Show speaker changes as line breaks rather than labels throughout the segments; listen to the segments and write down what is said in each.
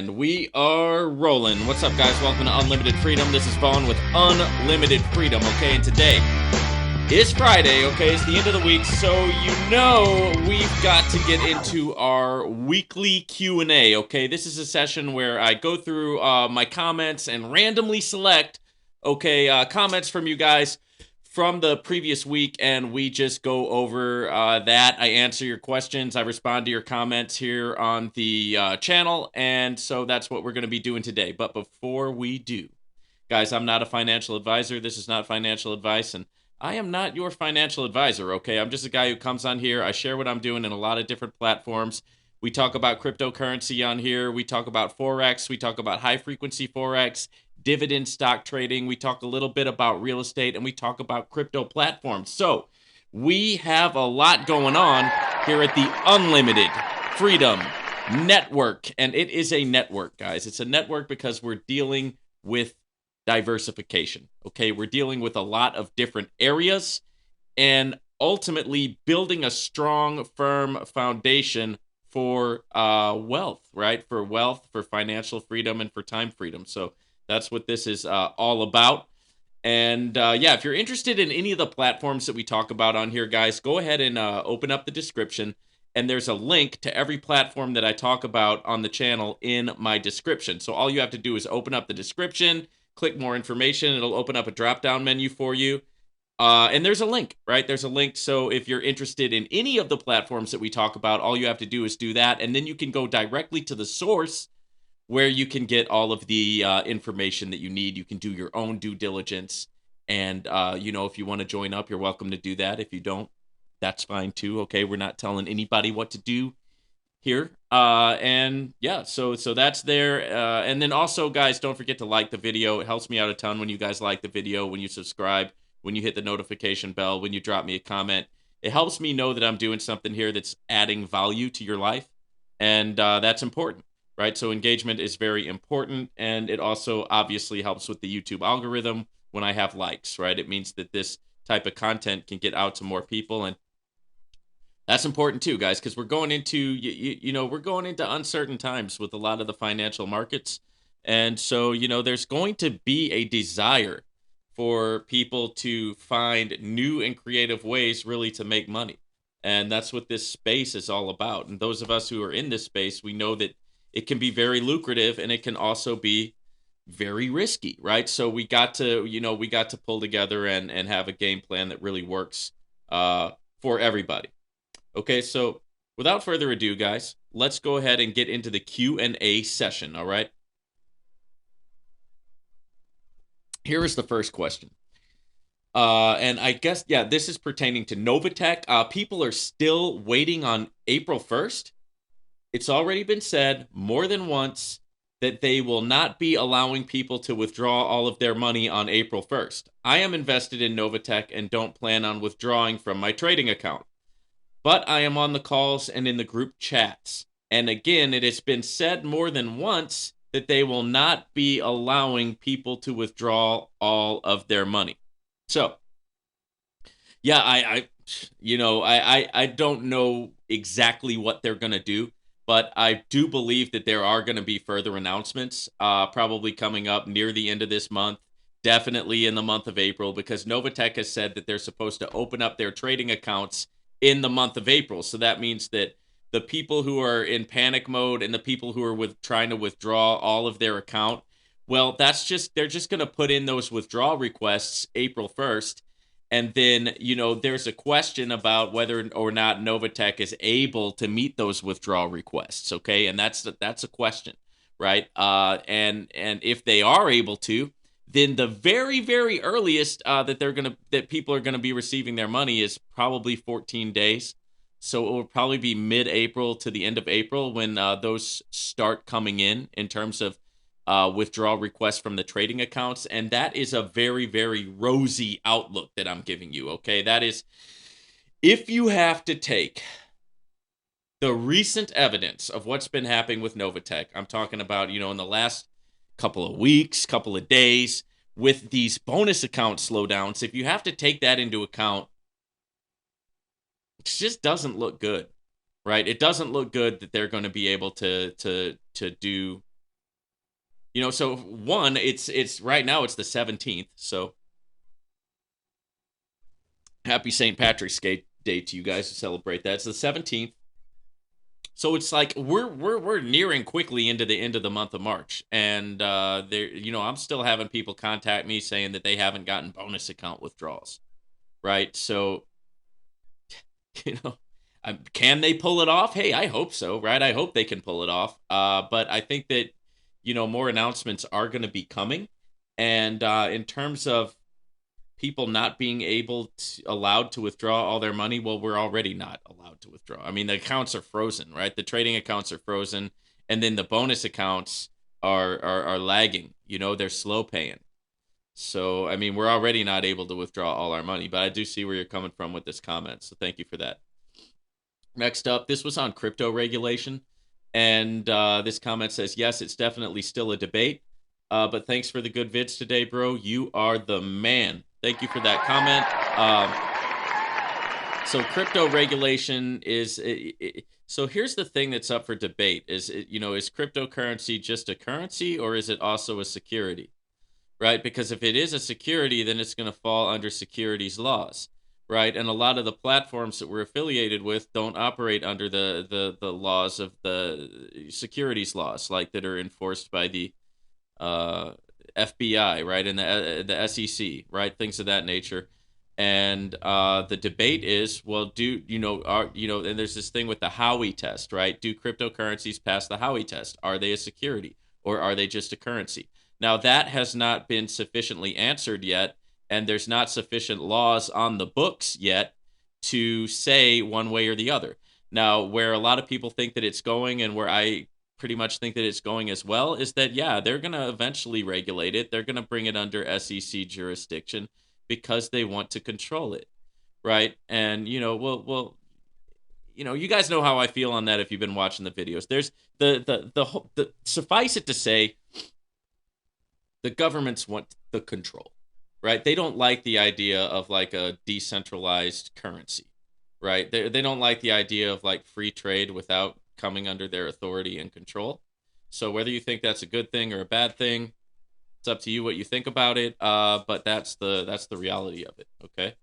And we are rolling. What's up, guys? Welcome to Unlimited Freedom. This is Vaughn with Unlimited Freedom, okay? And today is Friday, okay? It's the end of the week, so you know we've got to get into our weekly Q&A, okay? This is a session where I go through my comments and randomly select, okay, comments from you guys from the previous week, and we just go over that. I answer your questions. I respond to your comments here on the channel, and so that's what we're going to be doing today. But before we do, guys, I'm not a financial advisor. This is not financial advice, and I am not your financial advisor, okay? I'm just a guy who comes on here. I share what I'm doing in a lot of different platforms. We talk about cryptocurrency on here. We talk about Forex. We talk about high-frequency Forex, dividend stock trading. We talk a little bit about real estate, and we talk about crypto platforms. So we have a lot going on here at the Unlimited Freedom Network, and it is a network, guys. It's a network because we're dealing with diversification, okay? We're dealing with a lot of different areas and ultimately building a strong, firm foundation for wealth, right? For wealth, for financial freedom, and for time freedom. So that's what this is all about. And yeah, if you're interested in any of the platforms that we talk about on here, guys, go ahead and open up the description. And there's a link to every platform that I talk about on the channel in my description. So all you have to do is open up the description, click more information. It'll open up a drop-down menu for you. And there's a link, right? There's a link. So if you're interested in any of the platforms that we talk about, all you have to do is do that. And then you can go directly to the source where you can get all of the information that you need. You can do your own due diligence. And, you know, if you want to join up, you're welcome to do that. If you don't, that's fine too. Okay, we're not telling anybody what to do here. And yeah, so that's there. And then also, guys, don't forget to like the video. It helps me out a ton when you guys like the video, when you subscribe, when you hit the notification bell, when you drop me a comment. It helps me know that I'm doing something here that's adding value to your life. And that's important, right? So engagement is very important. And it also obviously helps with the YouTube algorithm when I have likes, right? It means that this type of content can get out to more people. And that's important too, guys, because we're going into, we're going into uncertain times with a lot of the financial markets. And so, there's going to be a desire for people to find new and creative ways really to make money. And that's what this space is all about. And those of us who are in this space, we know that it can be very lucrative and it can also be very risky, right? So we got to pull together and have a game plan that really works for everybody. Okay, so without further ado, guys, let's go ahead and get into the Q&A session, all right? Here is the first question. And I guess, yeah, this is pertaining to Novatech. People are still waiting on April 1st. It's already been said more than once that they will not be allowing people to withdraw all of their money on April 1st. I am invested in Novatech and don't plan on withdrawing from my trading account. But I am on the calls and in the group chats. And again, it has been said more than once that they will not be allowing people to withdraw all of their money. So, yeah, I don't know exactly what they're going to do, but I do believe that there are going to be further announcements probably coming up near the end of this month, definitely in the month of April, because Novatech has said that they're supposed to open up their trading accounts in the month of April. So that means that the people who are in panic mode and the people who are trying to withdraw all of their account, well, they're just going to put in those withdrawal requests April 1st. And then, there's a question about whether or not Novatech is able to meet those withdrawal requests. Okay. And that's a question, right? And if they are able to, then the very, very earliest that people are gonna be receiving their money is probably 14 days. So it will probably be mid-April to the end of April when those start coming in terms of withdrawal requests from the trading accounts. And that is a very, very rosy outlook that I'm giving you. Okay, that is, if you have to take the recent evidence of what's been happening with Novatech, I'm talking about, in the last couple of weeks, couple of days, with these bonus account slowdowns, if you have to take that into account, it just doesn't look good, right? It doesn't look good that they're going to be able to do So one, it's right now it's the 17th. So happy St. Patrick's Day to you guys to celebrate that. It's the 17th. So it's like we're nearing quickly into the end of the month of March, and there, I'm still having people contact me saying that they haven't gotten bonus account withdrawals, right? So, you know, can they pull it off? Hey, I hope so, right? I hope they can pull it off. But I think that more announcements are going to be coming, and in terms of people not being allowed to withdraw all their money, well, we're already not allowed to withdraw. I mean, the accounts are frozen, right? The trading accounts are frozen, and then the bonus accounts are lagging. They're slow paying. So, I mean, we're already not able to withdraw all our money, but I do see where you're coming from with this comment. So thank you for that. Next up, this was on crypto regulation. And this comment says, yes, it's definitely still a debate. But thanks for the good vids today, bro. You are the man. Thank you for that comment. So crypto regulation is so here's the thing that's up for debate is cryptocurrency just a currency or is it also a security, right? Because if it is a security, then it's going to fall under securities laws, right? And a lot of the platforms that we're affiliated with don't operate under the laws of the securities laws, like that are enforced by the FBI, right, and the SEC, right, things of that nature. And the debate is, well, and there's this thing with the Howey test, right? Do cryptocurrencies pass the Howey test? Are they a security or are they just a currency? Now, that has not been sufficiently answered yet, and there's not sufficient laws on the books yet to say one way or the other. Now, where a lot of people think that it's going and where I pretty much think that it's going as well is that, yeah, they're going to eventually regulate it. They're going to bring it under SEC jurisdiction because they want to control it, right? And, you guys know how I feel on that if you've been watching the videos. There's the suffice it to say, the governments want the control, right? They don't like the idea of like a decentralized currency, right? They don't like the idea of like free trade without coming under their authority and control. So whether you think that's a good thing or a bad thing, it's up to you what you think about it. But that's the reality of it. Okay.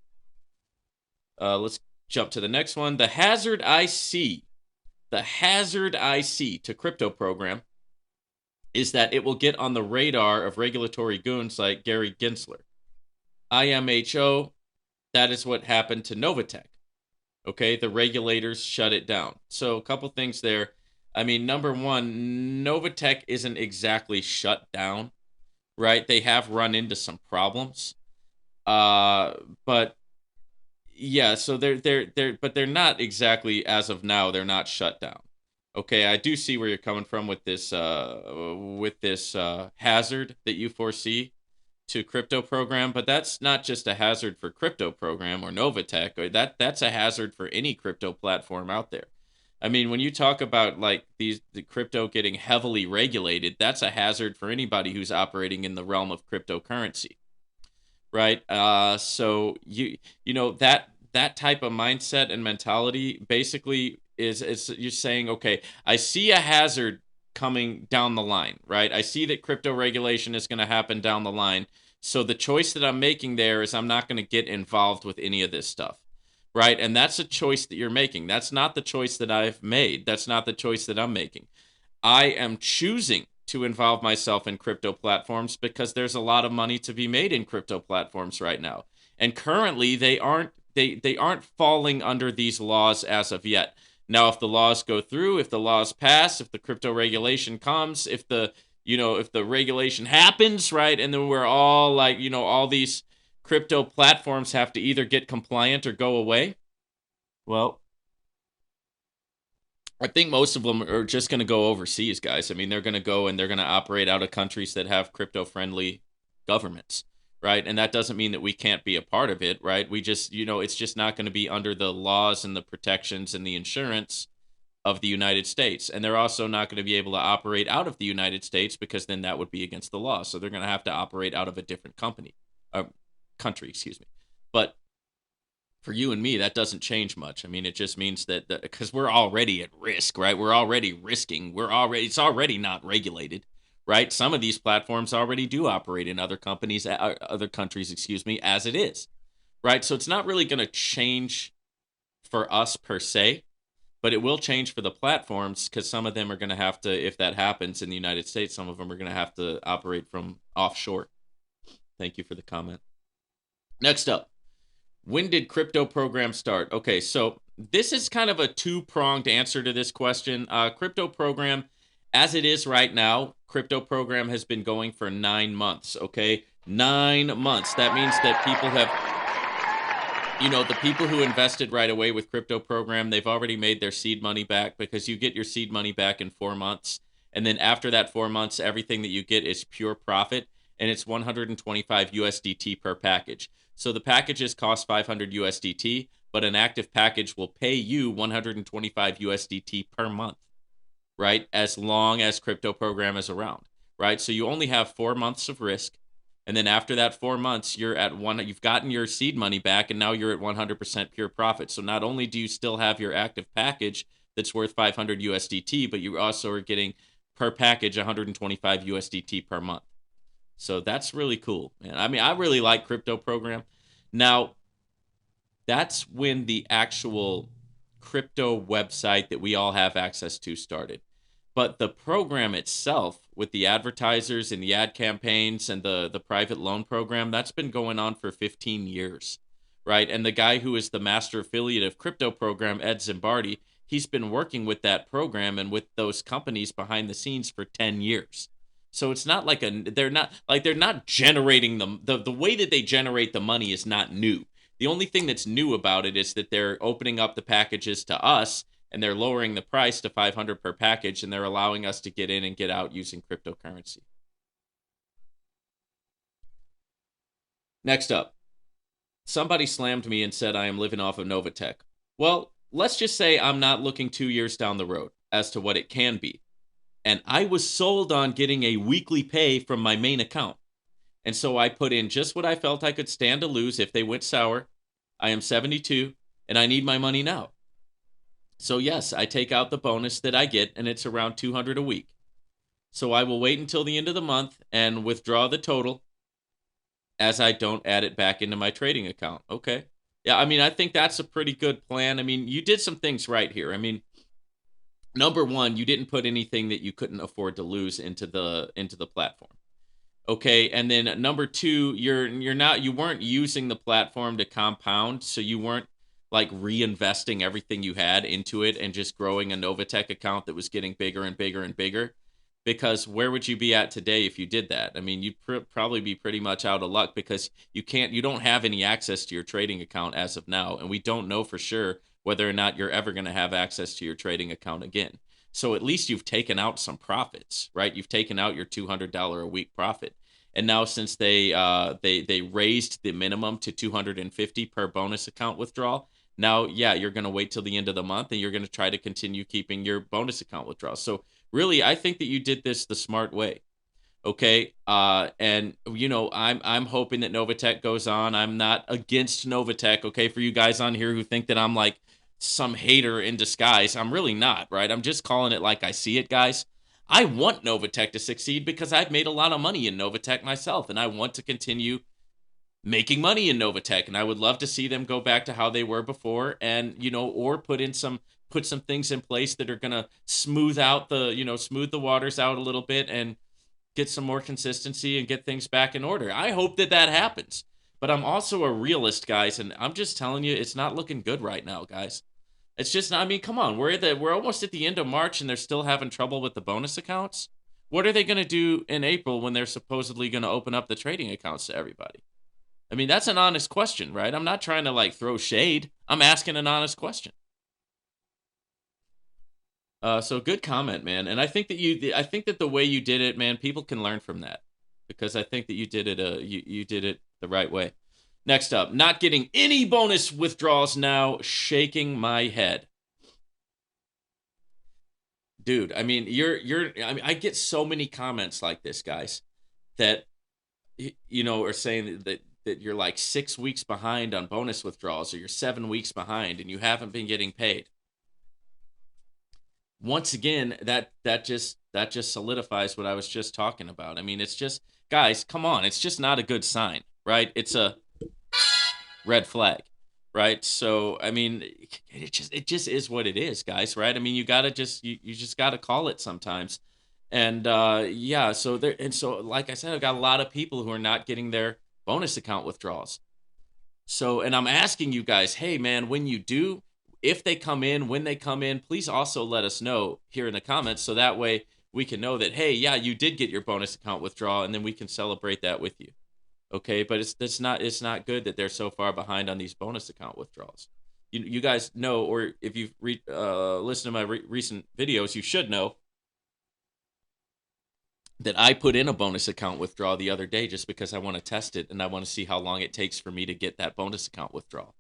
Let's jump to the next one. The hazard I see to crypto program is that it will get on the radar of regulatory goons like Gary Gensler. IMHO, that is what happened to Novatech. Okay, the regulators shut it down. So a couple things there. I mean, number one, Novatech isn't exactly shut down, right? They have run into some problems. But yeah, so they're not exactly, as of now, they're not shut down. Okay, I do see where you're coming from with this hazard that you foresee to crypto program, but that's not just a hazard for crypto program or Novatech. Or that's a hazard for any crypto platform out there. I mean, when you talk about like the crypto getting heavily regulated, that's a hazard for anybody who's operating in the realm of cryptocurrency, right? So that type of mindset and mentality basically is you're saying, okay, I see a hazard coming down the line, right? I see that crypto regulation is going to happen down the line. So the choice that I'm making there is I'm not going to get involved with any of this stuff, right? And that's a choice that you're making. That's not the choice that I've made. That's not the choice that I'm making. I am choosing to involve myself in crypto platforms because there's a lot of money to be made in crypto platforms right now. And currently they aren't falling under these laws as of yet. Now, if the laws go through, if the laws pass, if the crypto regulation comes, if the regulation happens, right, and then we're all like, all these crypto platforms have to either get compliant or go away, well, I think most of them are just going to go overseas, guys. I mean, they're going to go and they're going to operate out of countries that have crypto-friendly governments, right? And that doesn't mean that we can't be a part of it, right? We just, it's just not going to be under the laws and the protections and the insurance of the United States. And they're also not going to be able to operate out of the United States because then that would be against the law. So they're going to have to operate out of a different country, excuse me. But for you and me, that doesn't change much. I mean, it just means that because we're already at risk, right? We're already risking. It's already not regulated, right? Some of these platforms already do operate in other companies, other countries, excuse me, as it is, right? So it's not really going to change for us per se, but it will change for the platforms because some of them are going to have to, if that happens in the United States, some of them are going to have to operate from offshore. Thank you for the comment. Next up, when did crypto program start? Okay, so this is kind of a two-pronged answer to this question. Crypto program, as it is right now, crypto program has been going for 9 months, okay? 9 months. That means that people have, the people who invested right away with crypto program, they've already made their seed money back because you get your seed money back in 4 months. And then after that 4 months, everything that you get is pure profit. And it's 125 USDT per package. So the packages cost 500 USDT, but an active package will pay you 125 USDT per month, right? As long as crypto program is around, right? So you only have 4 months of risk. And then after that 4 months, you've gotten your seed money back, and now you're at 100% pure profit. So not only do you still have your active package that's worth 500 USDT, but you also are getting per package 125 USDT per month. So that's really cool, man. I mean, I really like crypto program. Now, that's when the actual crypto website that we all have access to started. But the program itself, with the advertisers and the ad campaigns and the private loan program, that's been going on for 15 years, right? And the guy who is the master affiliate of crypto program, Ed Zimbardi, he's been working with that program and with those companies behind the scenes for 10 years. So it's not like they're not generating them. The way that they generate the money is not new. The only thing that's new about it is that they're opening up the packages to us, and they're lowering the price to 500 per package, and they're allowing us to get in and get out using cryptocurrency. Next up, somebody slammed me and said I am living off of Novatech. Well, let's just say I'm not looking 2 years down the road as to what it can be. And I was sold on getting a weekly pay from my main account. And so I put in just what I felt I could stand to lose if they went sour. I am 72, and I need my money now. So yes, I take out the bonus that I get, and it's around 200 a week. So I will wait until the end of the month and withdraw the total, as I don't add it back into my trading account. Okay. Yeah, I mean, I think that's a pretty good plan. I mean, you did some things right here. I mean, number one, you didn't put anything that you couldn't afford to lose into the platform. Okay, and then number two, you weren't using the platform to compound, so you weren't like reinvesting everything you had into it and just growing a Novatech account that was getting bigger and bigger and bigger. Because where would you be at today if you did that? I mean, you'd probably be pretty much out of luck because you don't have any access to your trading account as of now, and we don't know for sure whether or not you're ever going to have access to your trading account again. So at least you've taken out some profits, right? You've taken out your $200 a week profit. And now since they raised the minimum to 250 per bonus account withdrawal, now yeah, you're going to wait till the end of the month and you're going to try to continue keeping your bonus account withdrawal. So really, I think that you did this the smart way. Okay, and I'm hoping that Novatech goes on. I'm not against Novatech. Okay, for you guys on here who think that I'm like some hater in disguise, I'm really not. Right? I'm just calling it like I see it, guys. I want Novatech to succeed because I've made a lot of money in Novatech myself, and I want to continue making money in Novatech, and I would love to see them go back to how they were before, and or put some things in place that are gonna smooth the waters out a little bit and get some more consistency and get things back in order. I hope that happens. But I'm also a realist, guys, and I'm just telling you, it's not looking good right now, guys. It's just, I mean, come on, we're almost at the end of March and they're still having trouble with the bonus accounts. What are they going to do in April when they're supposedly going to open up the trading accounts to everybody? I mean, that's an honest question, right? I'm not trying to like throw shade. I'm asking an honest question. So good comment, man. And I think that the way you did it, man, people can learn from that because I think that you did it. You did it the right way. Next up, not getting any bonus withdrawals now, shaking my head. Dude, I mean, I mean, I get so many comments like this, guys, that are saying that you're like 6 weeks behind on bonus withdrawals or you're 7 weeks behind and you haven't been getting paid. Once again, that just that just solidifies what I was just talking about. I mean, it's just, guys, come on, it's just not a good sign, right? It's a red flag, right? So I mean, it just is what it is, guys, right? I mean, you gotta just you just gotta call it sometimes. And yeah, so there, and so like I said, I've got a lot of people who are not getting their bonus account withdrawals. So, and I'm asking you guys, hey man, when you do, if they come in, when they come in, please also let us know here in the comments, so that way we can know that, hey, yeah, you did get your bonus account withdrawal, and then we can celebrate that with you. Okay, but it's not good that they're so far behind on these bonus account withdrawals. You guys know, or if you've listened to my recent videos, you should know that I put in a bonus account withdrawal the other day just because I want to test it and I want to see how long it takes for me to get that bonus account withdrawal.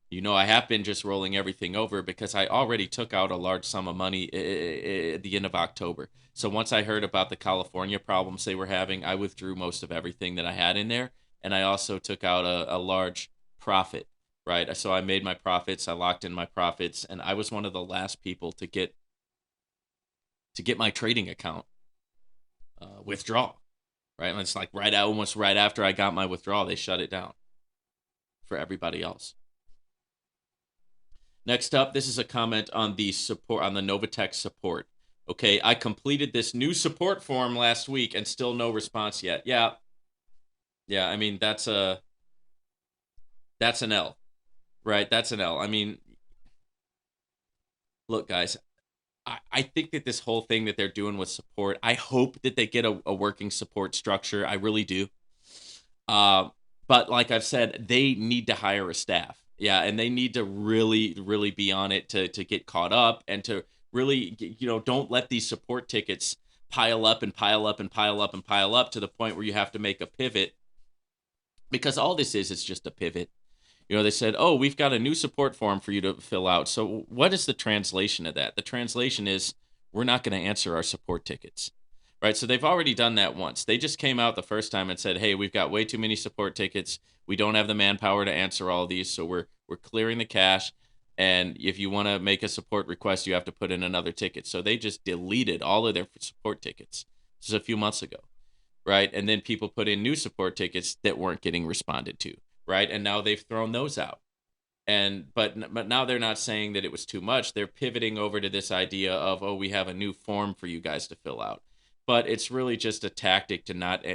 You know, I have been just rolling everything over because I already took out a large sum of money at the end of October. So once I heard about the California problems they were having, I withdrew most of everything that I had in there. And I also took out a large profit, right? So I made my profits, I locked in my profits, and I was one of the last people to get my trading account withdrawal, right? And it's like almost right after I got my withdrawal, they shut it down for everybody else. Next up, this is a comment on the support, on the Novatech support. Okay, I completed this new support form last week and still no response yet. Yeah, I mean that's an L, right? That's an L. I mean, look, guys, I think that this whole thing that they're doing with support, I hope that they get a working support structure. I really do. Uh, but like I've said, they need to hire a staff. Yeah, and they need to really, really be on it to get caught up and to really, don't let these support tickets pile up and pile up and pile up and pile up to the point where you have to make a pivot. Because all this is just a pivot. They said, oh, we've got a new support form for you to fill out. So what is the translation of that? The translation is, we're not going to answer our support tickets. Right? So they've already done that once. They just came out the first time and said, hey, we've got way too many support tickets. We don't have the manpower to answer all these, so we're clearing the cache. And if you want to make a support request, you have to put in another ticket. So they just deleted all of their support tickets. This is a few months ago. Right? And then people put in new support tickets that weren't getting responded to. Right? And now they've thrown those out. But now they're not saying that it was too much. They're pivoting over to this idea of, oh, we have a new form for you guys to fill out. But it's really just a tactic to not,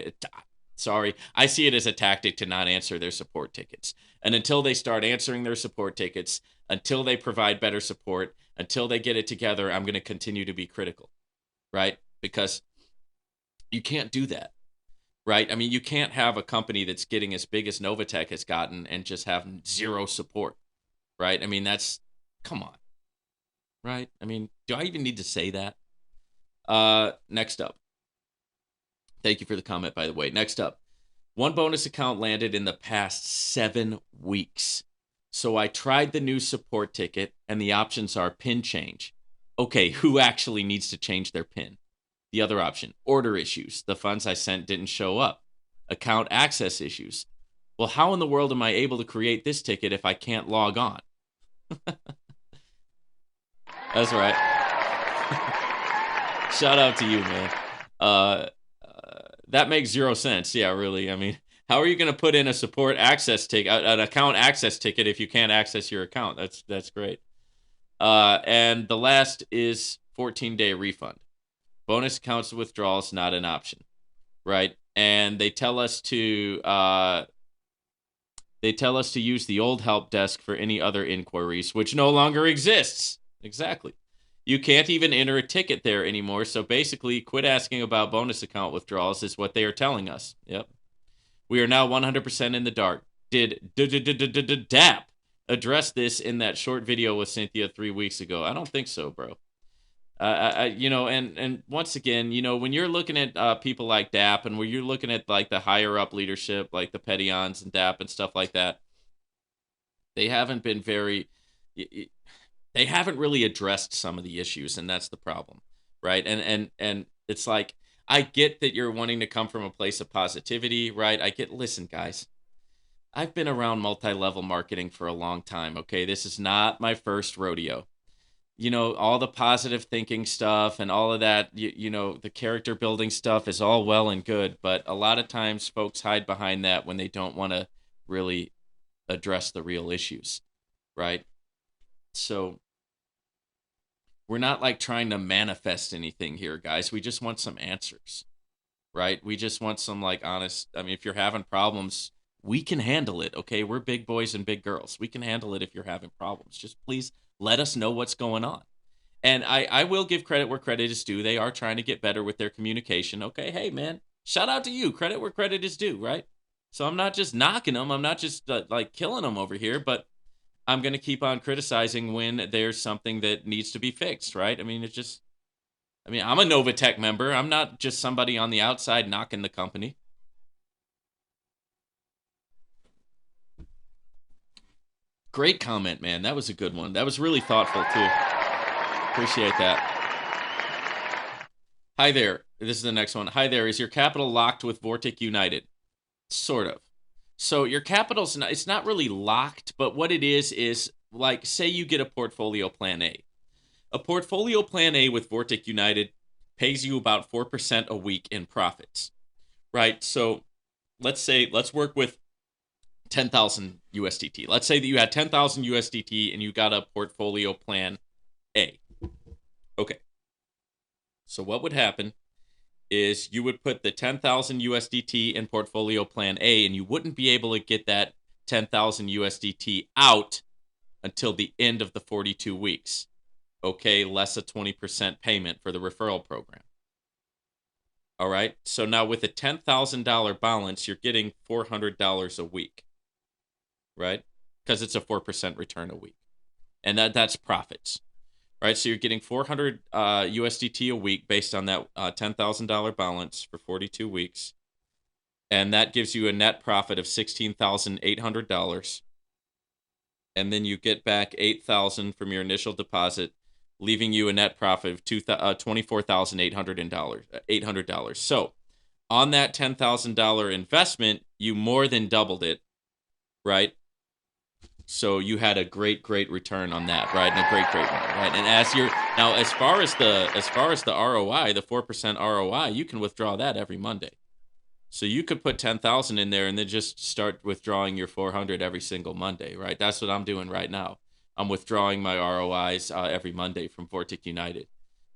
sorry, I see it as a tactic to not answer their support tickets. And until they start answering their support tickets, until they provide better support, until they get it together, I'm going to continue to be critical, right? Because you can't do that. Right? I mean, you can't have a company that's getting as big as Novatech has gotten and just have zero support. Right? I mean, come on. Right? I mean, do I even need to say that? Next up. Thank you for the comment, by the way. Next up. One bonus account landed in the past 7 weeks. So I tried the new support ticket, and the options are pin change. Okay, who actually needs to change their pin? The other option, order issues. The funds I sent didn't show up. Account access issues. Well, how in the world am I able to create this ticket if I can't log on? That's right. Shout out to you, man. That makes 0 sense. Yeah, really. I mean, how are you going to put in a support access ticket, an account access ticket, if you can't access your account? That's great. And the last is 14-day refund. Bonus accounts withdrawals not an option, right? And they tell us to use the old help desk for any other inquiries, which no longer exists. Exactly. You can't even enter a ticket there anymore. So basically, quit asking about bonus account withdrawals is what they are telling us. Yep. We are now 100% in the dark. Did DAP address this in that short video with Cynthia 3 weeks ago? I don't think so, bro. And once again, when you're looking at people like DAP and when you're looking at like the higher up leadership, like the Petions and DAP and stuff like that, they haven't been they haven't really addressed some of the issues, and that's the problem, right? And it's like, I get that you're wanting to come from a place of positivity, right? Listen, guys, I've been around multi-level marketing for a long time, okay? This is not my first rodeo. you know, all the positive thinking stuff and all of that, you know, the character building stuff is all well and good, but a lot of times folks hide behind that when they don't want to really address the real issues, right? So we're not like trying to manifest anything here, guys. We just want some answers, right? We just want some like honest. I mean, if you're having problems, we can handle it, okay? We're big boys and big girls. We can handle it if you're having problems. Just please let us know what's going on. And I will give credit where credit is due. They are trying to get better with their communication. Okay, hey, man, shout out to you. Credit where credit is due, right? So I'm not just knocking them. I'm not just like killing them over here, but I'm going to keep on criticizing when there's something that needs to be fixed, right? I mean, it's just, I mean, I'm a Novatech member. I'm not just somebody on the outside knocking the company. Great comment, man. That was a good one. That was really thoughtful, too. Appreciate that. Hi there. This is the next one. Hi there. Is your capital locked with Vortic United? Sort of. So your capital's not, it's not really locked, but what it is like, say you get a portfolio plan A. A portfolio plan A with Vortic United pays you about 4% a week in profits, right? So let's work with 10,000 USDT. Let's say that you had 10,000 USDT and you got a portfolio plan A. Okay. So what would happen is you would put the 10,000 USDT in portfolio plan A, and you wouldn't be able to get that 10,000 USDT out until the end of the 42 weeks. Okay, less a 20% payment for the referral program. All right, so now with a $10,000 balance, you're getting $400 a week, right? Because it's a 4% return a week. And that's profits. Right, so you're getting 400 USDT a week based on that $10,000 balance for 42 weeks, and that gives you a net profit of $16,800. And then you get back $8,000 from your initial deposit, leaving you a net profit of $24,800. So on that $10,000 investment, you more than doubled it, right? So you had a great return on that, right? And a great one, right? And as you're now, as far as the ROI, the 4% ROI, you can withdraw that every Monday. So you could put 10,000 in there and then just start withdrawing your 400 every single Monday, right? That's what I'm doing right now. I'm withdrawing my ROIs every Monday from Vortic United,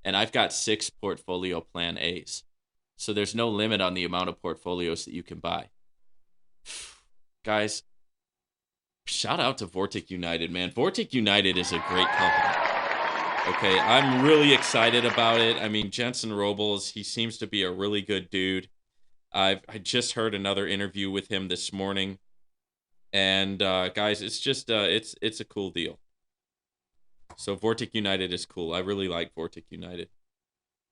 and I've got 6 portfolio plan A's. So there's no limit on the amount of portfolios that you can buy, guys. Shout out to Vortic United, man. Vortic United is a great company. Okay, I'm really excited about it. I mean, Jensen Robles, he seems to be a really good dude. I just heard another interview with him this morning, and guys, it's just it's a cool deal. So Vortic United is cool. I really like Vortic United.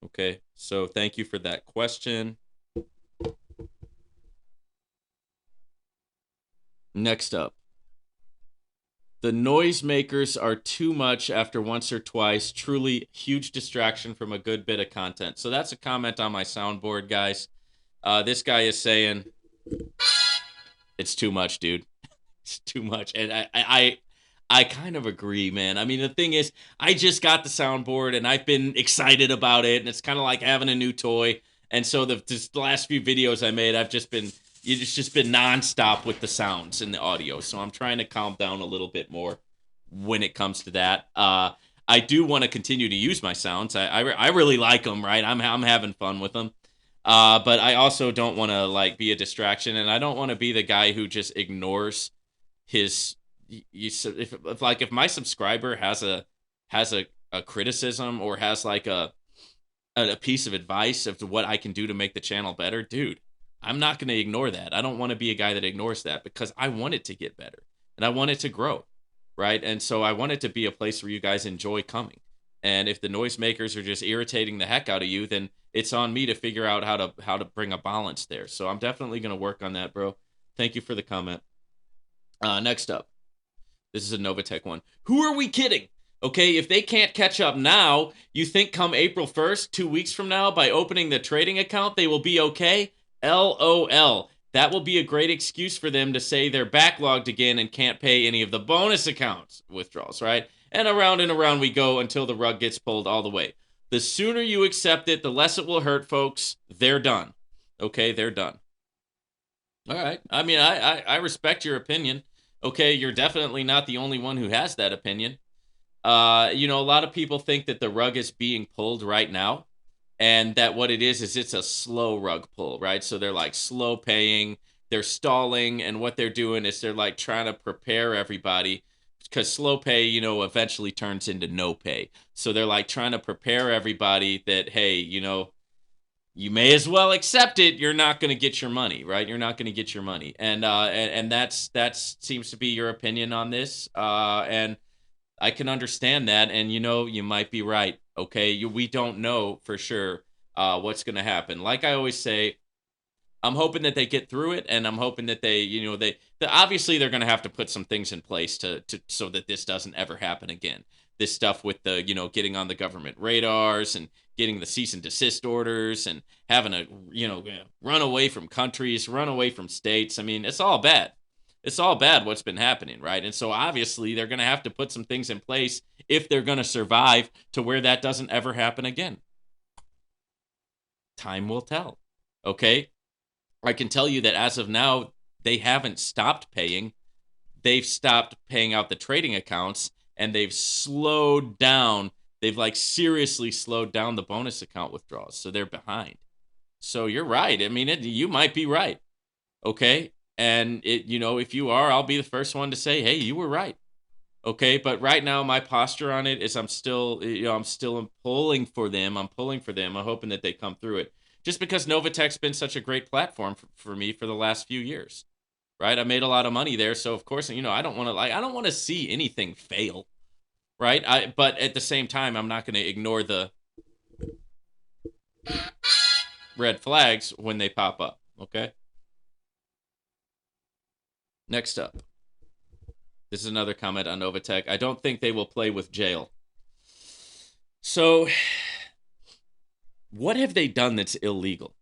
Okay, so thank you for that question. Next up. The noisemakers are too much after once or twice. Truly huge distraction from a good bit of content. So that's a comment on my soundboard, guys. This guy is saying, it's too much, dude. It's too much. And I kind of agree, man. I mean, the thing is, I just got the soundboard and I've been excited about it. And it's kind of like having a new toy. And so the last few videos I made, it's just been nonstop with the sounds and the audio. So I'm trying to calm down a little bit more when it comes to that. I do want to continue to use my sounds. I really like them, right? I'm having fun with them. But I also don't want to like be a distraction, and I don't want to be the guy who just ignores his. If my subscriber has a criticism or has like a piece of advice of what I can do to make the channel better, dude, I'm not going to ignore that. I don't want to be a guy that ignores that because I want it to get better and I want it to grow, right? And so I want it to be a place where you guys enjoy coming. And if the noisemakers are just irritating the heck out of you, then it's on me to figure out how to bring a balance there. So I'm definitely going to work on that, bro. Thank you for the comment. Next up, this is a Novatech one. Who are we kidding? Okay, if they can't catch up now, you think come April 1st, 2 weeks from now, by opening the trading account, they will be okay? LOL. That will be a great excuse for them to say they're backlogged again and can't pay any of the bonus accounts withdrawals, right? and around we go until the rug gets pulled all the way. The sooner you accept it, the less it will hurt, folks. They're done. Okay, they're done. All right. I mean, I respect your opinion. Okay, you're definitely not the only one who has that opinion. A lot of people think that the rug is being pulled right now, and that what it is it's a slow rug pull, right? So they're like slow paying, they're stalling, and what they're doing is they're like trying to prepare everybody because slow pay, eventually turns into no pay. So they're like trying to prepare everybody that, hey, you may as well accept it. You're not going to get your money, right? You're not going to get your money, and that's seems to be your opinion on this, and I can understand that, and you might be right. Okay, we don't know for sure what's going to happen. Like I always say, I'm hoping that they get through it, and I'm hoping that they obviously they're going to have to put some things in place to so that this doesn't ever happen again. This stuff with the getting on the government radars and getting the cease and desist orders and having to run away from countries, run away from states. I mean, it's all bad. It's all bad what's been happening, right? And so obviously they're going to have to put some things in place if they're going to survive to where that doesn't ever happen again. Time will tell. Okay? I can tell you that as of now, they haven't stopped paying. They've stopped paying out the trading accounts, and they've slowed down. They've like seriously slowed down the bonus account withdrawals. So they're behind. So you're right. I mean, you might be right. Okay. And if you are, I'll be the first one to say, hey, you were right. Okay. But right now, my posture on it is I'm still pulling for them. I'm pulling for them. I'm hoping that they come through it. Just because Novatech's been such a great platform for me for the last few years, right? I made a lot of money there, so of course, I don't want to see anything fail, right? But at the same time, I'm not going to ignore the red flags when they pop up. Okay. Next up, this is another comment on Novatech. I don't think they will play with jail. So, what have they done that's illegal?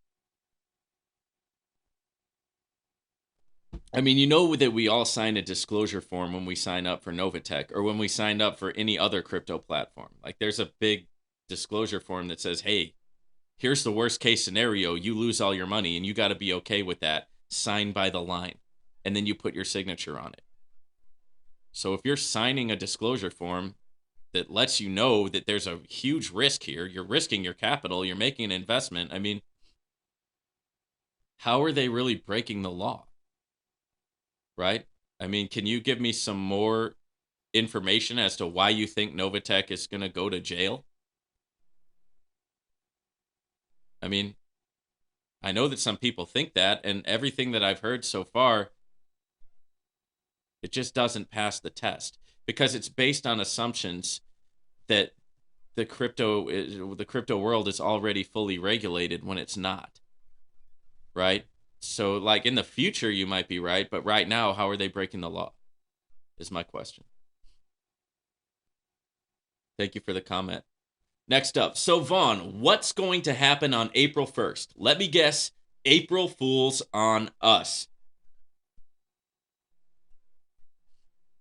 I mean, that we all sign a disclosure form when we sign up for Novatech or when we sign up for any other crypto platform. Like, there's a big disclosure form that says, hey, here's the worst case scenario. You lose all your money, and you got to be okay with that. Sign by the line. And then you put your signature on it. So if you're signing a disclosure form that lets you know that there's a huge risk here, you're risking your capital, you're making an investment, I mean, how are they really breaking the law? Right? I mean, can you give me some more information as to why you think Novatech is going to go to jail? I mean, I know that some people think that, and everything that I've heard so far, it just doesn't pass the test because it's based on assumptions that the crypto world is already fully regulated when it's not. Right? So, like, in the future, you might be right, but right now, how are they breaking the law? Is my question. Thank you for the comment. Next up. So, Vaughn, what's going to happen on April 1st? Let me guess. April Fools on us.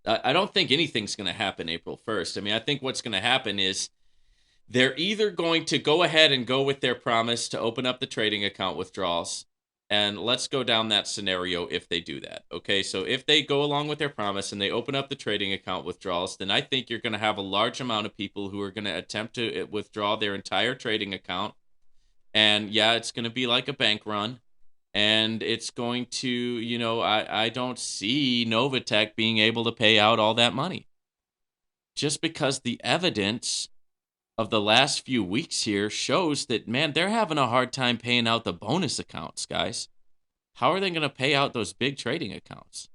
I don't think anything's going to happen April 1st. I mean, I think what's going to happen is they're either going to go ahead and go with their promise to open up the trading account withdrawals. And let's go down that scenario if they do that. Okay, so if they go along with their promise and they open up the trading account withdrawals, then I think you're going to have a large amount of people who are going to attempt to withdraw their entire trading account. And yeah, it's going to be like a bank run. And it's going to, I don't see Novatech being able to pay out all that money. Just because the evidence of the last few weeks here shows that, man, they're having a hard time paying out the bonus accounts, guys. How are they going to pay out those big trading accounts?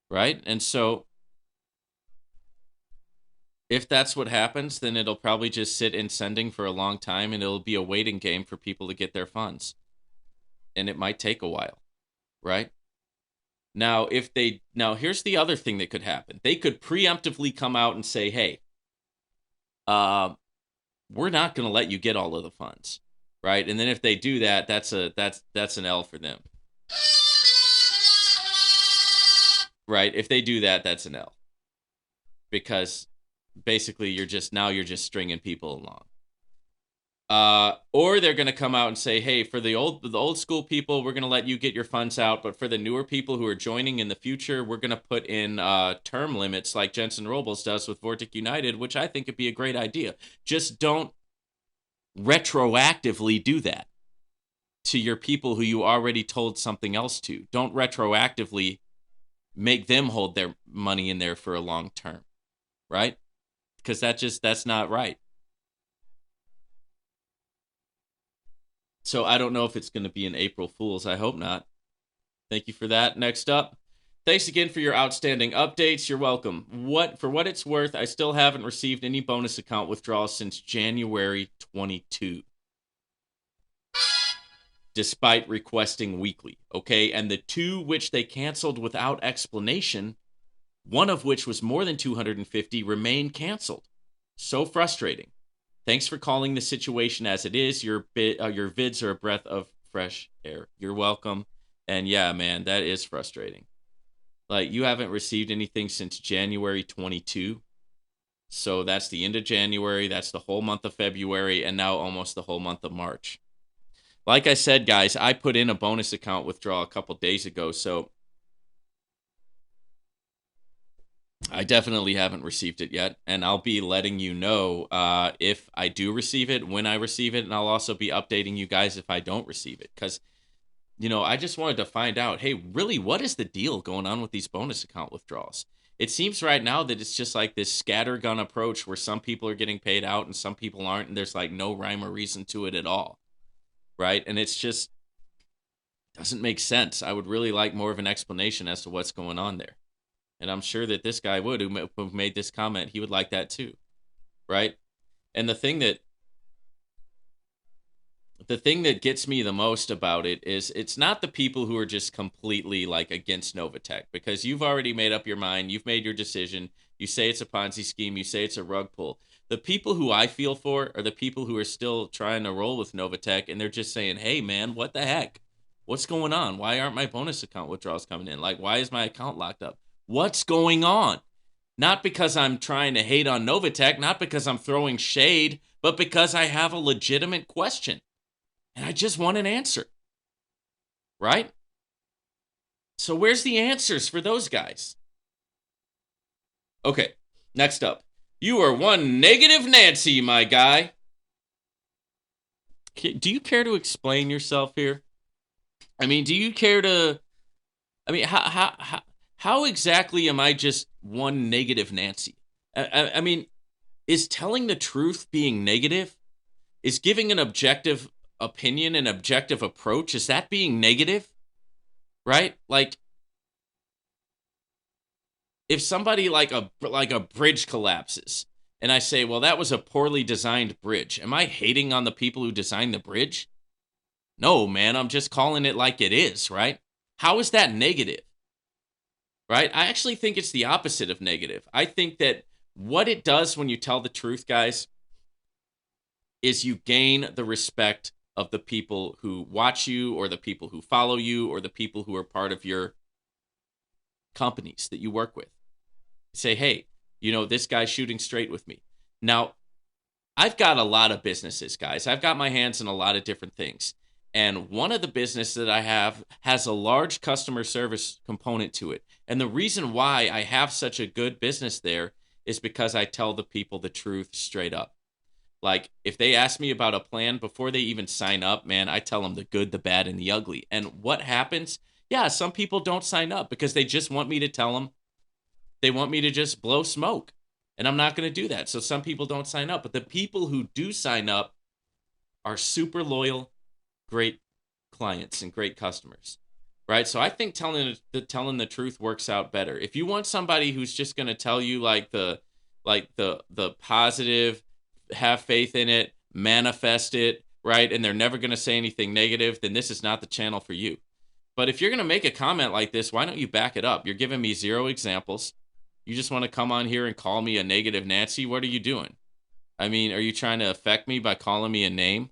Right? And so if that's what happens, then it'll probably just sit in sending for a long time, and it'll be a waiting game for people to get their funds. And it might take a while, right? Now, here's the other thing that could happen. They could preemptively come out and say, hey, we're not going to let you get all of the funds, right? And then if they do that, that's an L for them. Right? If they do that, that's an L. Because basically you're just stringing people along. Or they're going to come out and say, hey, for the old school people, we're going to let you get your funds out, but for the newer people who are joining in the future, we're going to put in term limits like Jensen Robles does with Vortic United, which I think would be a great idea. Just don't retroactively do that to your people who you already told something else to. Don't retroactively make them hold their money in there for a long term, right? Because that's not right. So I don't know if it's going to be an April Fool's. I hope not. Thank you for that. Next up, thanks again for your outstanding updates. You're welcome. For what it's worth, I still haven't received any bonus account withdrawals since January 22, despite requesting weekly. Okay, and the two which they canceled without explanation, one of which was more than 250, remain canceled. So frustrating. Thanks for calling the situation as it is. Your vids are a breath of fresh air. You're welcome. And yeah, man, that is frustrating. Like, you haven't received anything since January 22. So that's the end of January. That's the whole month of February. And now almost the whole month of March. Like I said, guys, I put in a bonus account withdrawal a couple days ago. So I definitely haven't received it yet, and I'll be letting you know if I do receive it, when I receive it, and I'll also be updating you guys if I don't receive it, because, I just wanted to find out, hey, really, what is the deal going on with these bonus account withdrawals? It seems right now that it's just like this scattergun approach where some people are getting paid out and some people aren't, and there's like no rhyme or reason to it at all, right? And it's just doesn't make sense. I would really like more of an explanation as to what's going on there. And I'm sure that this guy would, who made this comment, he would like that too, right? And the thing that gets me the most about it is it's not the people who are just completely like against Novatech, because you've already made up your mind, you've made your decision, you say it's a Ponzi scheme, you say it's a rug pull. The people who I feel for are the people who are still trying to roll with Novatech, and they're just saying, hey man, what the heck? What's going on? Why aren't my bonus account withdrawals coming in? Like, why is my account locked up? What's going on? Not because I'm trying to hate on Novatech, not because I'm throwing shade, but because I have a legitimate question. And I just want an answer. Right? So where's the answers for those guys? Okay, next up. You are one negative Nancy, my guy. Do you care to explain yourself here? I mean, do you care to... I mean, how exactly am I just one negative Nancy? I mean, is telling the truth being negative? Is giving an objective opinion, an objective approach, is that being negative? Right? Like, if somebody like a bridge collapses, and I say, well, that was a poorly designed bridge, am I hating on the people who designed the bridge? No, man, I'm just calling it like it is, right? How is that negative? Right? I actually think it's the opposite of negative. I think that what it does when you tell the truth, guys, is you gain the respect of the people who watch you, or the people who follow you, or the people who are part of your companies that you work with. Say, hey, this guy's shooting straight with me. Now, I've got a lot of businesses, guys. I've got my hands in a lot of different things. And one of the businesses that I have has a large customer service component to it. And the reason why I have such a good business there is because I tell the people the truth straight up. Like, if they ask me about a plan before they even sign up, man, I tell them the good, the bad, and the ugly. And what happens? Yeah, some people don't sign up because they just want me to tell them. They want me to just blow smoke. And I'm not going to do that. So some people don't sign up. But the people who do sign up are super loyal, great clients and great customers, right? So I think telling the truth works out better. If you want somebody who's just going to tell you like the positive, have faith in it, manifest it, right, and they're never going to say anything negative, then this is not the channel for you. But if you're going to make a comment like this, why don't you back it up? You're giving me 0 examples. You just want to come on here and call me a negative Nancy? What are you doing? I mean, are you trying to affect me by calling me a name?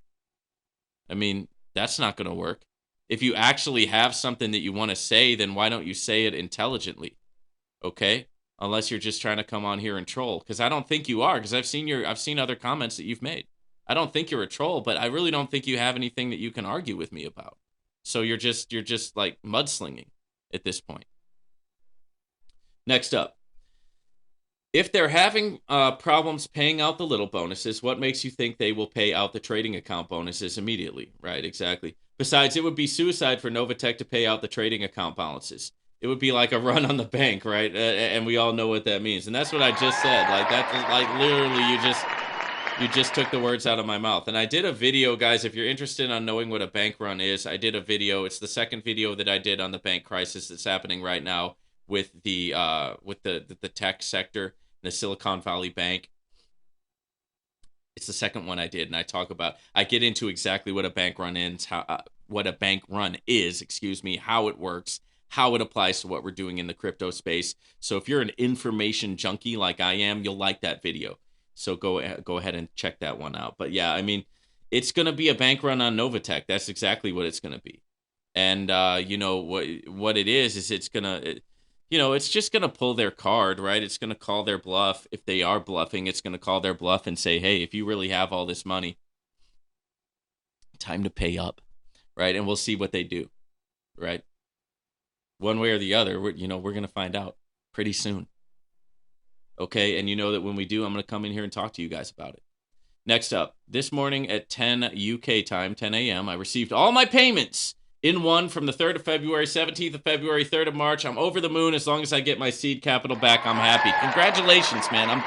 I mean, that's not going to work. If you actually have something that you want to say, then why don't you say it intelligently? Okay? unless you're just trying to come on here and troll, because I don't think you are, because I've seen other comments that you've made. I don't think you're a troll, but I really don't think you have anything that you can argue with me about. So you're just like mudslinging at this point. Next up, if they're having problems paying out the little bonuses, what makes you think they will pay out the trading account bonuses immediately? Right, exactly. Besides, it would be suicide for Novatech to pay out the trading account balances. It would be like a run on the bank, right? And we all know what that means. And that's what I just said. Like that, like literally, you just took the words out of my mouth. And I did a video, guys. If you're interested on knowing what a bank run is, I did a video. It's the second video that I did on the bank crisis that's happening right now with the tech sector, the Silicon Valley Bank. It's the second one I did, and I get into exactly what a bank run is, what a bank run is, how it works, how it applies to what we're doing in the crypto space. So if you're an information junkie like I am, you'll like that video. So go ahead and check that one out. But yeah, I mean, it's going to be a bank run on Novatech. That's exactly what it's going to be. And you know what it is it's going to it's just going to pull their card, right? It's going to call their bluff. If they are bluffing, it's going to call their bluff and say, hey, if you really have all this money, time to pay up, right? And we'll see what they do, right? One way or the other, we're going to find out pretty soon. Okay, and you know that when we do, I'm going to come in here and talk to you guys about it. Next up, this morning at 10 UK time, 10 a.m., I received all my payments in one from the 3rd of February, 17th of February, 3rd of March. I'm over the moon. As long as I get my seed capital back, I'm happy. Congratulations, man. I'm